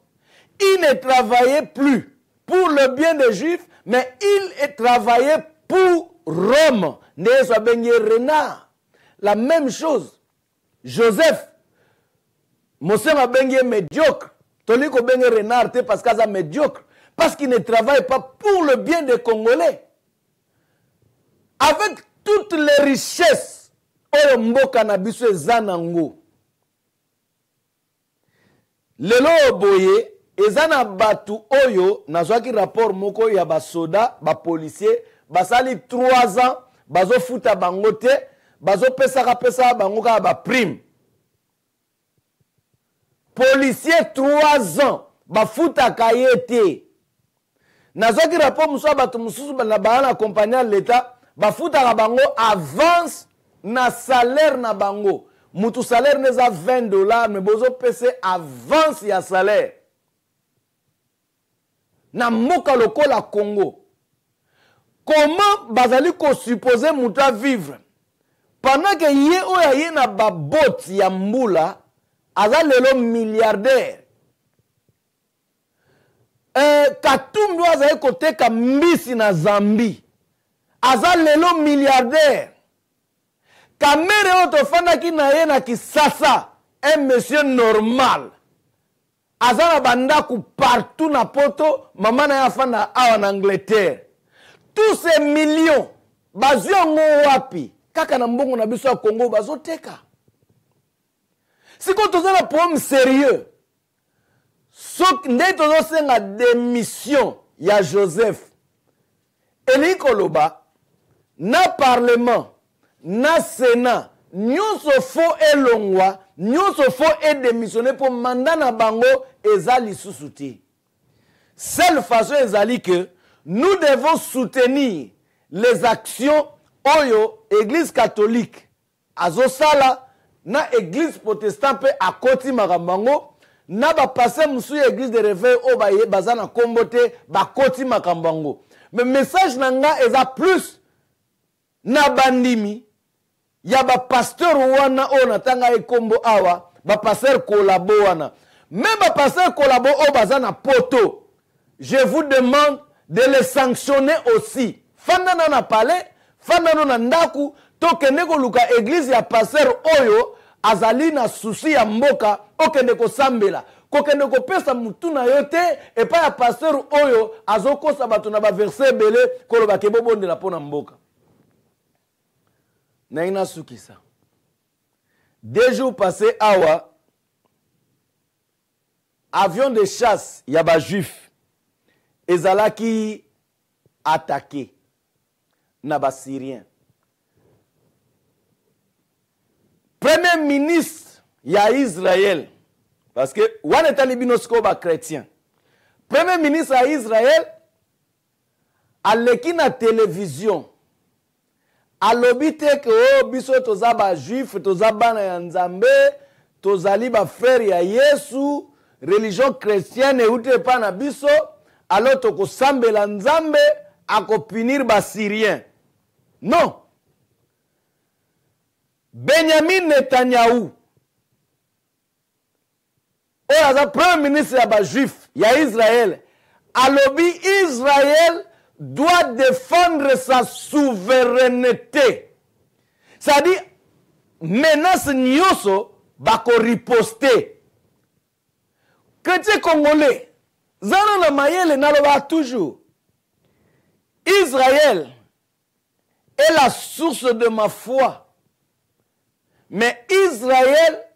Il ne travaillait plus pour le bien des Juifs, mais il travaillait pour Rome. Ne soit bengi renard. La même chose. Joseph. Monsieur m'a bengi médiocre. Toliko bengi renard te parce qu'il est médiocre. Parce qu'il ne travaille pas pour le bien des Congolais. Avec toutes les richesses, oyo mboka na biso eza nango. Lelo boye, eza na batu oyo, nazwaki rapport moko ya ba soda, ba policier, basali 3 ans, bazo futa bango te, bazo pesa bango ka ba prime. Policier 3 ans, ba futa kaye te. Nazwaki rapport muso batu mususu na ba na compagnie l'État, ba futa bango avance na salaire na bango. Mutu salaire neza $20, mais bozo pese avance ya salaire. Na mboka lokola Congo. Comment bazali ko supposer mutu a vivre? Pendant que ye oya ye na babot ya mbula, aza lelo milliardaire. Katumbi azali koteka mbisi na Zambie. Aza lelo milliardaire. Kamere otofanda ki na ye na Kisasa, un monsieur normal. Aza na bandaku partout na poto, maman na ya fanda awa na Angleterre. Tous ces millions, bazio ngo wapi, kaka na mbongo na biso ya Congo bazo teka. Siko toza na problème sérieux. Sok nde tozo senga démission ya Joseph. Eli koloba, na parlement, na sénat, nyonso fo elongwa, nyonso fo démissionner pour mandat na bango ezali sous-souti. Seule façon ezali que nous devons soutenir les actions oyo église catholique azosala na église protestante pe akoti makambango na ba passer musu église de réveil o ba bazana kombote ba koti makambango. Mais message nanga eza plus na bandimi ya ba pasteur wana o natanga ekombo awa ba pasteur kolabo wana. Même ba pasteur kolabo o bazana poto. Je vous demande de les sanctionner aussi. Fandana na palais, fandana na ndaku, tokende ko luka église ya pasteur oyo azali na souci ya mboka okende ko sambela. Kokende ko pesa mutu na yote et pas ya pasteur oyo azokosa bato na ba verset belé koloba ke bobondela pona mboka. Na ina sukisa. 2 jours passés awa avion de chasse ya ba juif ezalaki attaqué na ba Syrien. Premier ministre ya Israël, parce que wana etali bino siko ba chrétien. Premier ministre ya Israël aleki na télévision alobi te ke o biso toza ba juif toza bana ya Nzambe tozali ba frère ya Yesu religion chrétienne eute pa na biso alo tokosambela Nzambe akopinir ba Syrien. Non. Benjamin Netanyahu oyo aza premier ministre ya ba juif ya Israël alobi Israël doit défendre sa souveraineté. C'est-à-dire, menace nyoso bako riposter. Chrétien congolais, zana na mayele naloba toujours. Israël est la source de ma foi. Mais Israël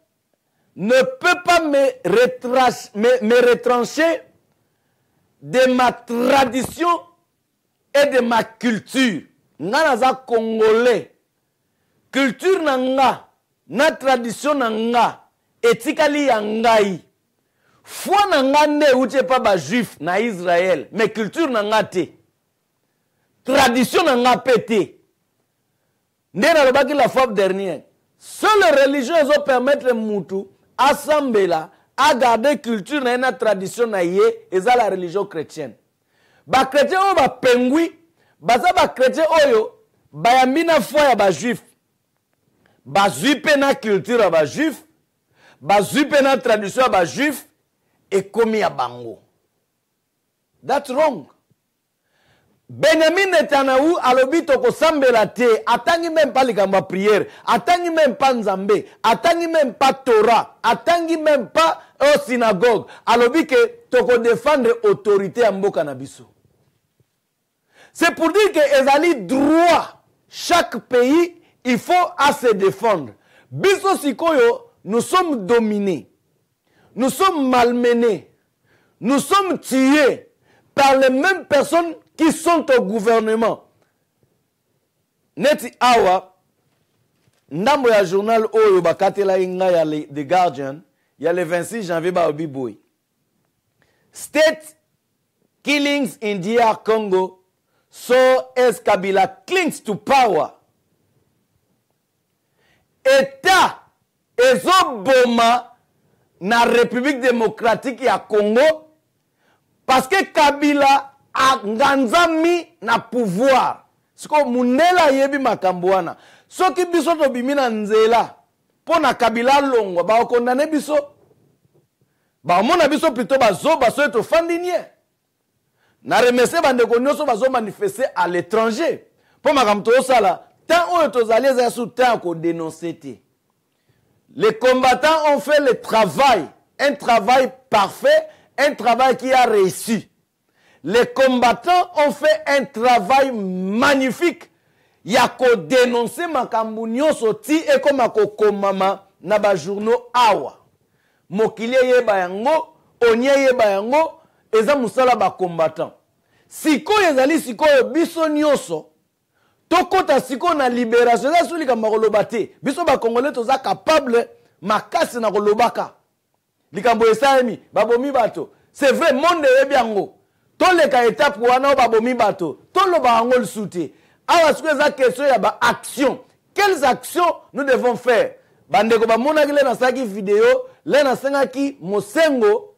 ne peut pas me retrancher de ma tradition et de ma culture. Nga naza congolais. Culture na nga, na tradition na nga, etikali ya ngai. Foi na nga ne uche pa ba juif na Israël, mais culture na nga te. Tradition na nga pete. Nde na lobaki la fois dernière. Seules les religions ont permettre mutu asambela à garder culture na na tradition na ye, eza la religion chrétienne. Ba chrétien oyo ba pengui baza ba chrétien oyo bayambi na foi ya ba juif bazwi pe na culture ya ba juif bazwi pe na tradition ya ba juif ekomi ya bango. That's wrong. Benjamin Netanyahu alobi tokosambela te, atangi même pas likambo prière, atangi même pas Nzambe, atangi même pas Torah, atangi même pas au synagogue, alobi ke toko défendre autorité ya mboka na biso. C'est pour dire que ezali droit, chaque pays, il faut à se défendre. Biso sikoyo, nous sommes dominés, nous sommes malmenés, nous sommes tués par les mêmes personnes qui sont au gouvernement. Neti awa, ndambo ya journal oyo bakatela inga ya The Guardian, ya le 26 janvier ba obiboy. State killings in DR Congo, so as Kabila clings to power. État ezoboma na République démocratique ya Congo parce que Kabila a nganzami na pouvoir. Siko munela yebi makambuana. Soki biso to bimina nzela pona Kabila longwa ba okondane biso. Ba mona biso plutôt bazo eto fandinier. Na remese bandeko nyoso bazo manifester à l'étranger. Po makamto sala tant oyo tozali za sous temps ko dénoncer te. Les combattants ont fait le travail, un travail parfait, un travail qui a réussi. Les combattants ont fait un travail magnifique. Yako dénoncer makambu nyonso ti e koma ko komama na ba journaux awa. Mokili yeba yango, onye yeba yango, eza musala ba combattant. Siko ezali siko biso nyonso. Tokota siko na libération za suli ka makoloba te. Biso ba Congolais toza capable makasi na kolobaka. Likambo esaemi babomi bato. C'est vrai monde yebi yango. Toleka étape wana babomi bato. Toloba yango lisuti. Awa siko eza question ya ba action. Quelles actions nous devons faire? Bandeko ba mona kile na saki vidéo, le na senga ki mosengo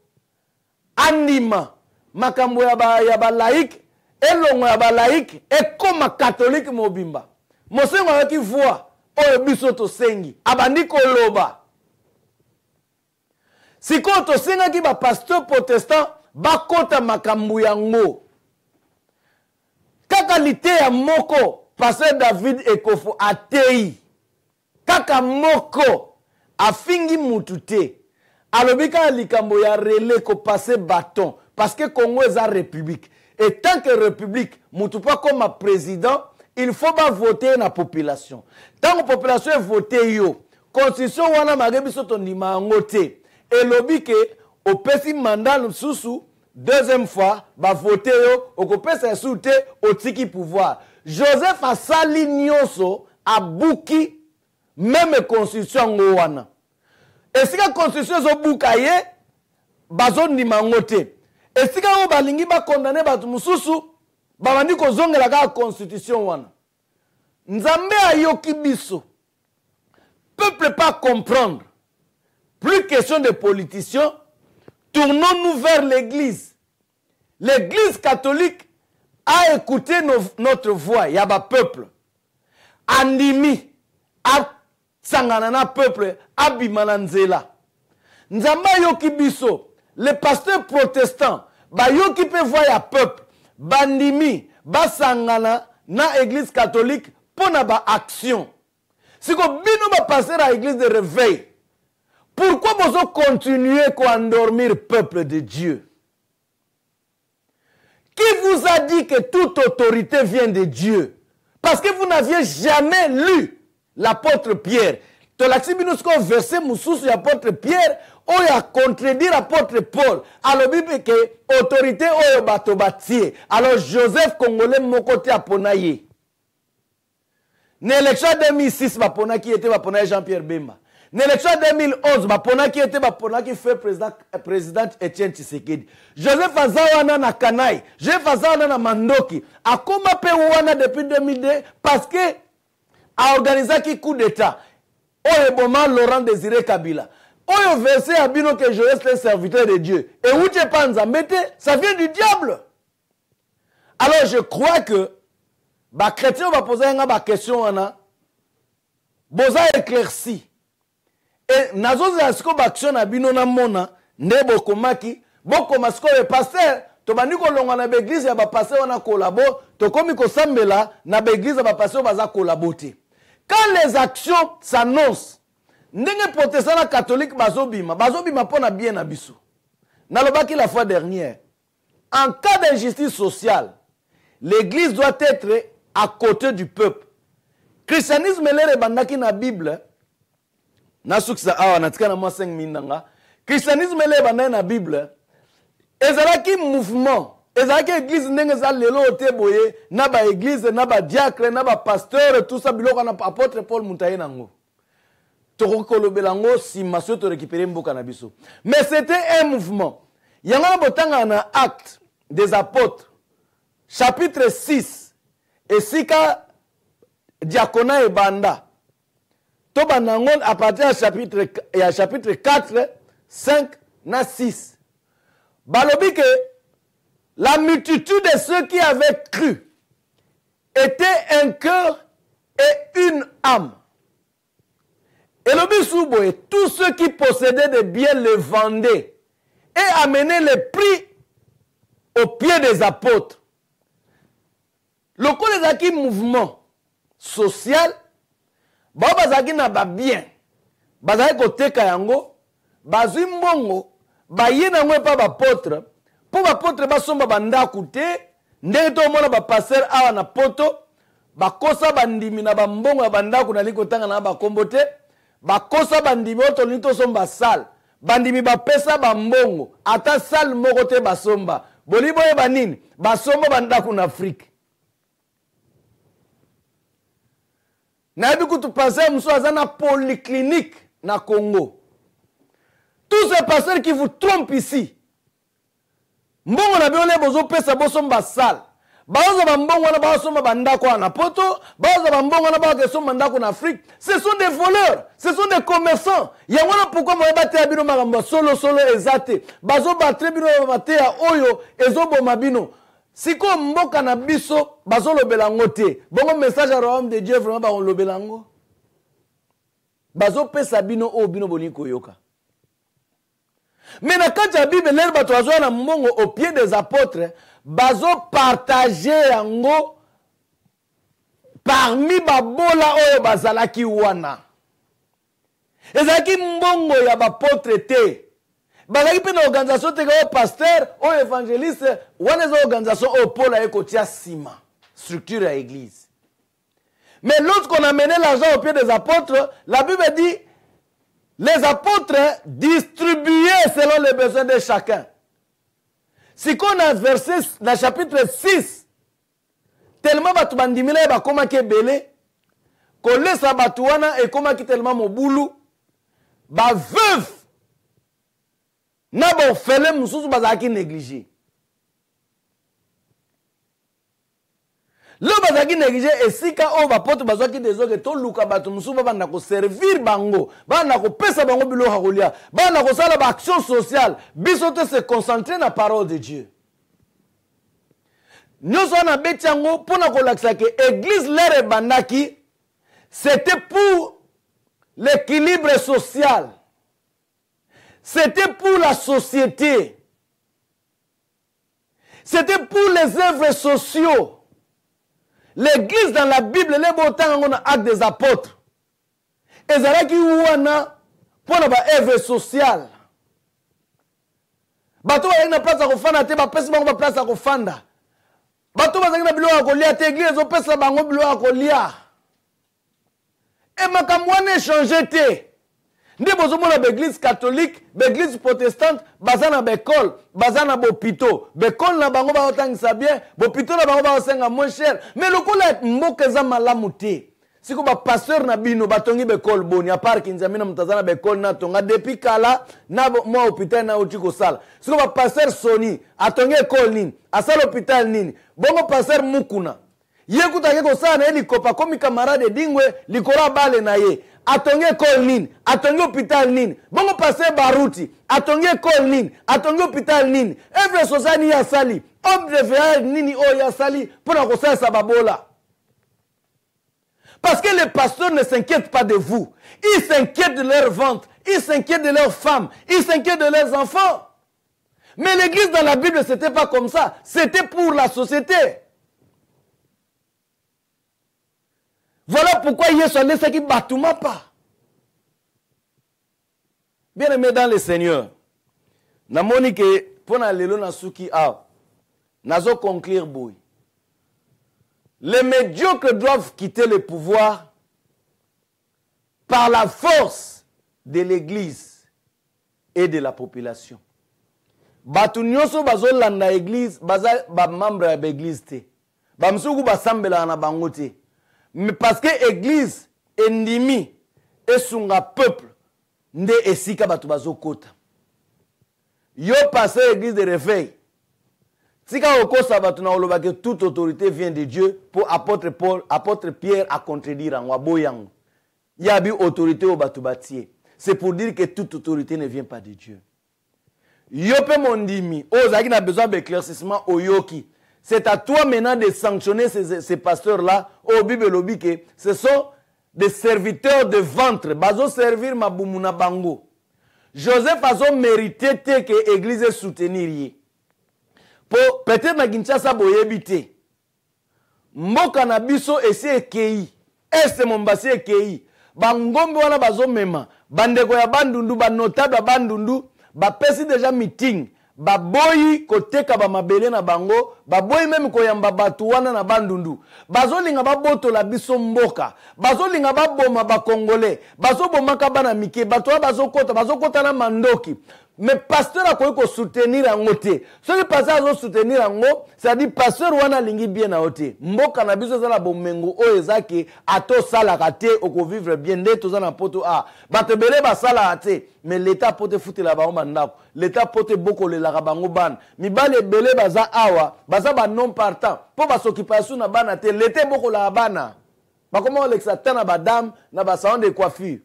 andima makambo ya ba laïque elongo ya ba laïque ekoma catholique mobimba. Mosengo aki voix oyo biso to sengi abandi koloba. Siko to senga ki ba pasteur protestant bakota makambo yango. Kaka lite ya moko pasteur David Ekofo atei. Kaka moko afingi mutute. Alobika likambo ya relais ko passer bâton parce que Congo est une république. Et tant que république, mutu pas comme président, il faut pas voter la population. Tant que la population est votée yo, constitution wana magebi soto ndima ngote. Et lobi ke opesi mandat susu deuxième fois, va voter, okopesa soute, otiki pouvoir. Joseph a sali nyonso, a bouki, même constitution ngowana. Et si la constitution zo boukaye, bazon ni mangote. Et si la balingi ba condamné batu mususu, babandi ko zongela ka constitution wana. Nzambe ayoki biso. Peuple pas comprendre. Plus question de politiciens, tournons-nous vers l'église. L'église catholique a écouté notre voix, yaba peuple. Andimi, a sanganana peuple, abimana nzela. Nzamba yoki biso, les pasteurs protestants, ba yoki pe voix ya peuple, bandimi, ba sangana na église catholique, pona ba action. Si ko bino ba passer à l'église de réveil, pourquoi vous continuez à endormir le peuple de Dieu? Qui vous a dit que toute autorité vient de Dieu? Parce que vous n'aviez jamais lu l'apôtre Pierre. Tu l'as dit, verset sur l'apôtre Pierre, où il a contredit l'apôtre Paul. Alors, Bible que autorité au bateau bâti. Alors, Joseph Congolais, mon côté à Ponaye. L'élection 2006, qui était Jean-Pierre Bemba. L'élection 2011, qui était qui fait président Etienne Tshisekedi. Joseph Azawana na Kanaï, Joseph Azawana na Mandoki. A comment Wana depuis 2002 parce que a organisé un coup d'état. Oye Boma Laurent Désiré Kabila. Oye versé à Bino que Joël est serviteur de Dieu. Et où tu penses à mettre, ça vient du diable. Alors je crois que les chrétiens vont poser une question. Boza éclairci. Et nazo za siko baction na bino na mona ndebo komaki boko masko le pasteur to baniko longa na l'église ya ba pasteur wana kolabo to komi ko sambela na l'église ya ba pasteur baza kolabote. Quand les actions s'annoncent ndenge protestant catholique bazobima pona bien na biso. Na lobaki la fois dernière, en cas d'injustice sociale, l'église doit être à côté du peuple. Christianisme le bandaki na Bible nasukisa awa natika na 5 minanga. Christianisme le banda na Bible ezalaki mouvement, ezalaki église ndenge za lelo oteboye na ba église na ba diacre na ba pasteur tout ça biloko na apôtre Paul Mutaye nango. Toko kolobelango si maso to récupérer mboka na biso. Mais c'était un mouvement. Yanga botanga na Actes des apôtres chapitre 6 et sika diaconat et banda. Tobanangon à partir du chapitre 4, 5, 6. Balobi que la multitude de ceux qui avaient cru était un cœur et une âme. Et le bisoubo et tous ceux qui possédaient des biens les vendaient et amenaient les prix au pied des apôtres. Le coup des acquis mouvement social, bazaki na ba bien, bazaki koteka yango, bazwi mbongo, baye nango pa ba apôtre, po ba apôtre basomba banda kute, ndenge to mona ba passer awa na poto, bakosa bandimi na ba mbongo ya banda kuna liko tanga na ba kombote, bakosa bandimi oto nito somba sal, bandimi ba pesa ba mbongo, ata sal moko te basomba, bolibo ye banini, basomba banda kuna Afrique. Nabi kutu passer mso azana polyclinique na Congo. Tous ces pasteurs qui vous trompent ici. Mbongo na biole bozo pesa bosomba sal. Baoza ba mbongo na basomba bandako na poto, baoza ba mbongo na ba somba ndako na Afrique. Ce sont des voleurs, ce sont des commerçants. Yangona pourquoi mo bate abino makambo solo ezate. Bazo batre bino bate ya oyo ezobo mabino. Siko mboka na biso bazo lobelango te. Bongo message à royaume de Dieu vraiment ba on lobelango. Bazo pesa bino o bino boliko yoka. Mais quand la Bible l'air bato azwa na mbongo au pied des apôtres, bazo partager yango parmi babola oyo bazalaki wana. Ezaki mbongo ya bapôtre te. Bazaki pe na organisation te ka pasteur ou évangéliste wana za organisation au Paul a ekotia sima structure à église. Mais lorsqu'on a mené l'argent au pied des apôtres, la Bible dit les apôtres distribuaient selon les besoins de chacun. Si on a versé dans le chapitre 6, tellement batu bandimila ba koma ke belé, ko lesa batu wana e koma ki tellement mobulu, ba veuve na ba ofele mususu bazaki négligé. Le bazaki négligé et sika o ba poto bazaki désolé to luka batu mususu banda ko servir bango, banda ko pesa bango bilo hakolia, banda ko sala ba action sociale, biso te se concentrer na parole de Dieu. Nous sommes en Betiango pour nous dire que l'église l'ère bandaki, c'était pour l'équilibre social. C'était pour la société. C'était pour les œuvres sociaux. L'église dans la Bible, les botans on a acte des apôtres. Et ça qui ouana pour les œuvres sociales. Bato wa ina place à kufanda te ba pesa bango ba place à kufanda. Bato bazaki na bilo akolia te église opesa bango bilo akolia. Et makamwane changer te. Ndi bozomona l'église catholique, l'église protestante, bazana bécole, bazana bopito. Bécole na bango ba otangisa bien, bopito na bango ba osenga moins cher. Mais le kola mboka za malamu te. Siko ba pasteur na bino batongi bécole boni à part kinzamina mtazana bécole na tonga depuis kala na mo hôpital na utiko sala. Siko ba pasteur Sony atongi école nini, asala hôpital nini. Bongo pasteur Mukuna. Yekuta yeko sana helikopa komi camarade dingwe likora bale na ye. Atongi école nini, atongi hôpital nini. Bongo pasteur Baruti atongi école nini, atongi hôpital nini. Evre sosani ya sali, homme de faire nini o ya sali pona ko sa babola. Parce que les pasteurs ne s'inquiètent pas de vous. Ils s'inquiètent de leur ventre. Ils s'inquiètent de leurs femmes. Ils s'inquiètent de leurs enfants. Mais l'église dans la Bible, ce n'était pas comme ça. C'était pour la société. Voilà pourquoi Yesu a laissé qu'il batouma pas. Bien aimé dans le Seigneur. Namoni que pour na lelo na suki a. Nazo conclure boy. Les médiocres doivent quitter le pouvoir par la force de l'église et de la population. Batu nyonso bazolanda église, baza ba membre de l'église te. Ba msuku basambela na bango te. Mais parce que église endimi esunga peuple nde esika batu bazokota. Yo passé église de réveil. Si quand on cause batu na oloba que toute autorité vient de Dieu pour apôtre Paul, apôtre Pierre à contredire en waboyang. Il y a une autorité au batu batier. C'est pour dire que toute autorité ne vient pas de Dieu. Yope mondimi, ozaki na besoin d'éclaircissement au yoki. C'est à toi maintenant de sanctionner ces pasteurs-là au Bible lobby que ce sont des serviteurs de ventre. Bazo servir mabumuna bango. Joseph a mérité que l'église soutenir. Pour peut-être na Kinshasa boyebite. Mboka na biso esi ekei. Este Mombasa ekei. Bangombe wana bazo mema. Bandeko ya bandundu, ba notable bandundu, ba pesi déjà meeting. Ba boyi koteka ba mabele na bango, ba boyi même koyamba batu wana na bandundu. Bazo linga ba boto la biso mboka. Bazo linga ba boma ba congolais. Bazo boma ka bana mike, batu bazo kota na mandoki. Mais pasteur a ko soutenir en côté. Ce que pasteur a soutenir en haut, c'est-à-dire pasteur wana lingi bien na côté. Mboka na biso za la bomengo o ezaki ato sala kate oko vivre bien nde to za na poto a. Batebele ba sala ate, mais l'état pote fouti la ba ndako. L'état pote boko le la bango ban. Mi bale belé baza awa, baza ba non partant. Po ba s'occupation na bana te, l'été boko la bana. Ba comment l'exata na ba dame na ba salon de coiffure.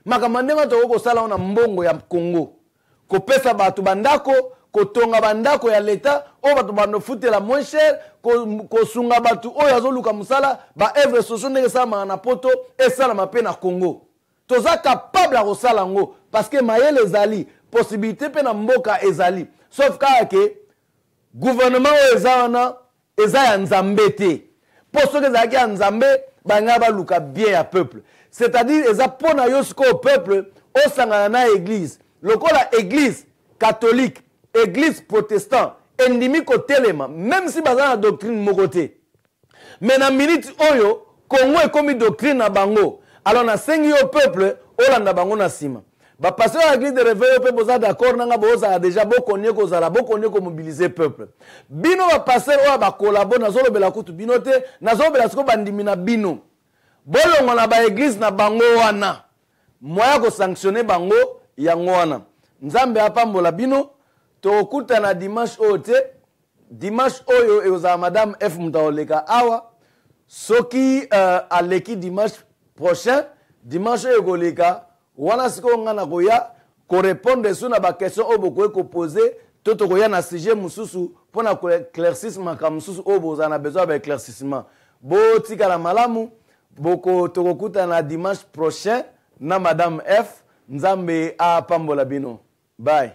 Makamande to ko sala na mbongo ya Congo. Ko pesa batu bandako, ko tonga bandako ya leta, o batu bando futela moins cher, ko sunga batu o yazo luka musala, ba evre soso ndenge sama na poto e sala mape na Congo. Toza capable a kosala ngo parce que mayele ezali, possibilité pe na mboka ezali. Sauf que gouvernement o ezana eza ya nzambe te. Poso ke zaki ya nzambe banga ba luka bien ya peuple. C'est-à-dire eza pona yosko au peuple o sangana na église. Lokola église catholique, église protestant, endimi ko telema, même si baza na doctrine mokote. Mais na minute oyo, Congo est comme doctrine na bango. Alors na sengi au peuple, olanda bango na sima. pasteur à l'église de réveil peut poser d'accord nanga boza déjà bokonye kozala bokonye ko mobiliser peuple bino ba pasteur oya ba collabo nazolo bela kutu bino te nazolo bela siko bandimi na bino bolongo na ba église na bango wana moya ko sanctionner bango yango wana nzambe apambola bino to kuta na dimanche ote dimanche oyo eoza madame F mutaoleka awa soki aleki dimanche prochain dimanche oyo koleka wana siko ngana koya ko répondre sur na ba question oyo bokoye ko poser to koya na sujet mususu pona ko éclaircissement ka mususu oyo boza na besoin ba éclaircissement bo tika la malamu boko tokokuta na dimanche prochain na madame F nzambe a pambola bino bye.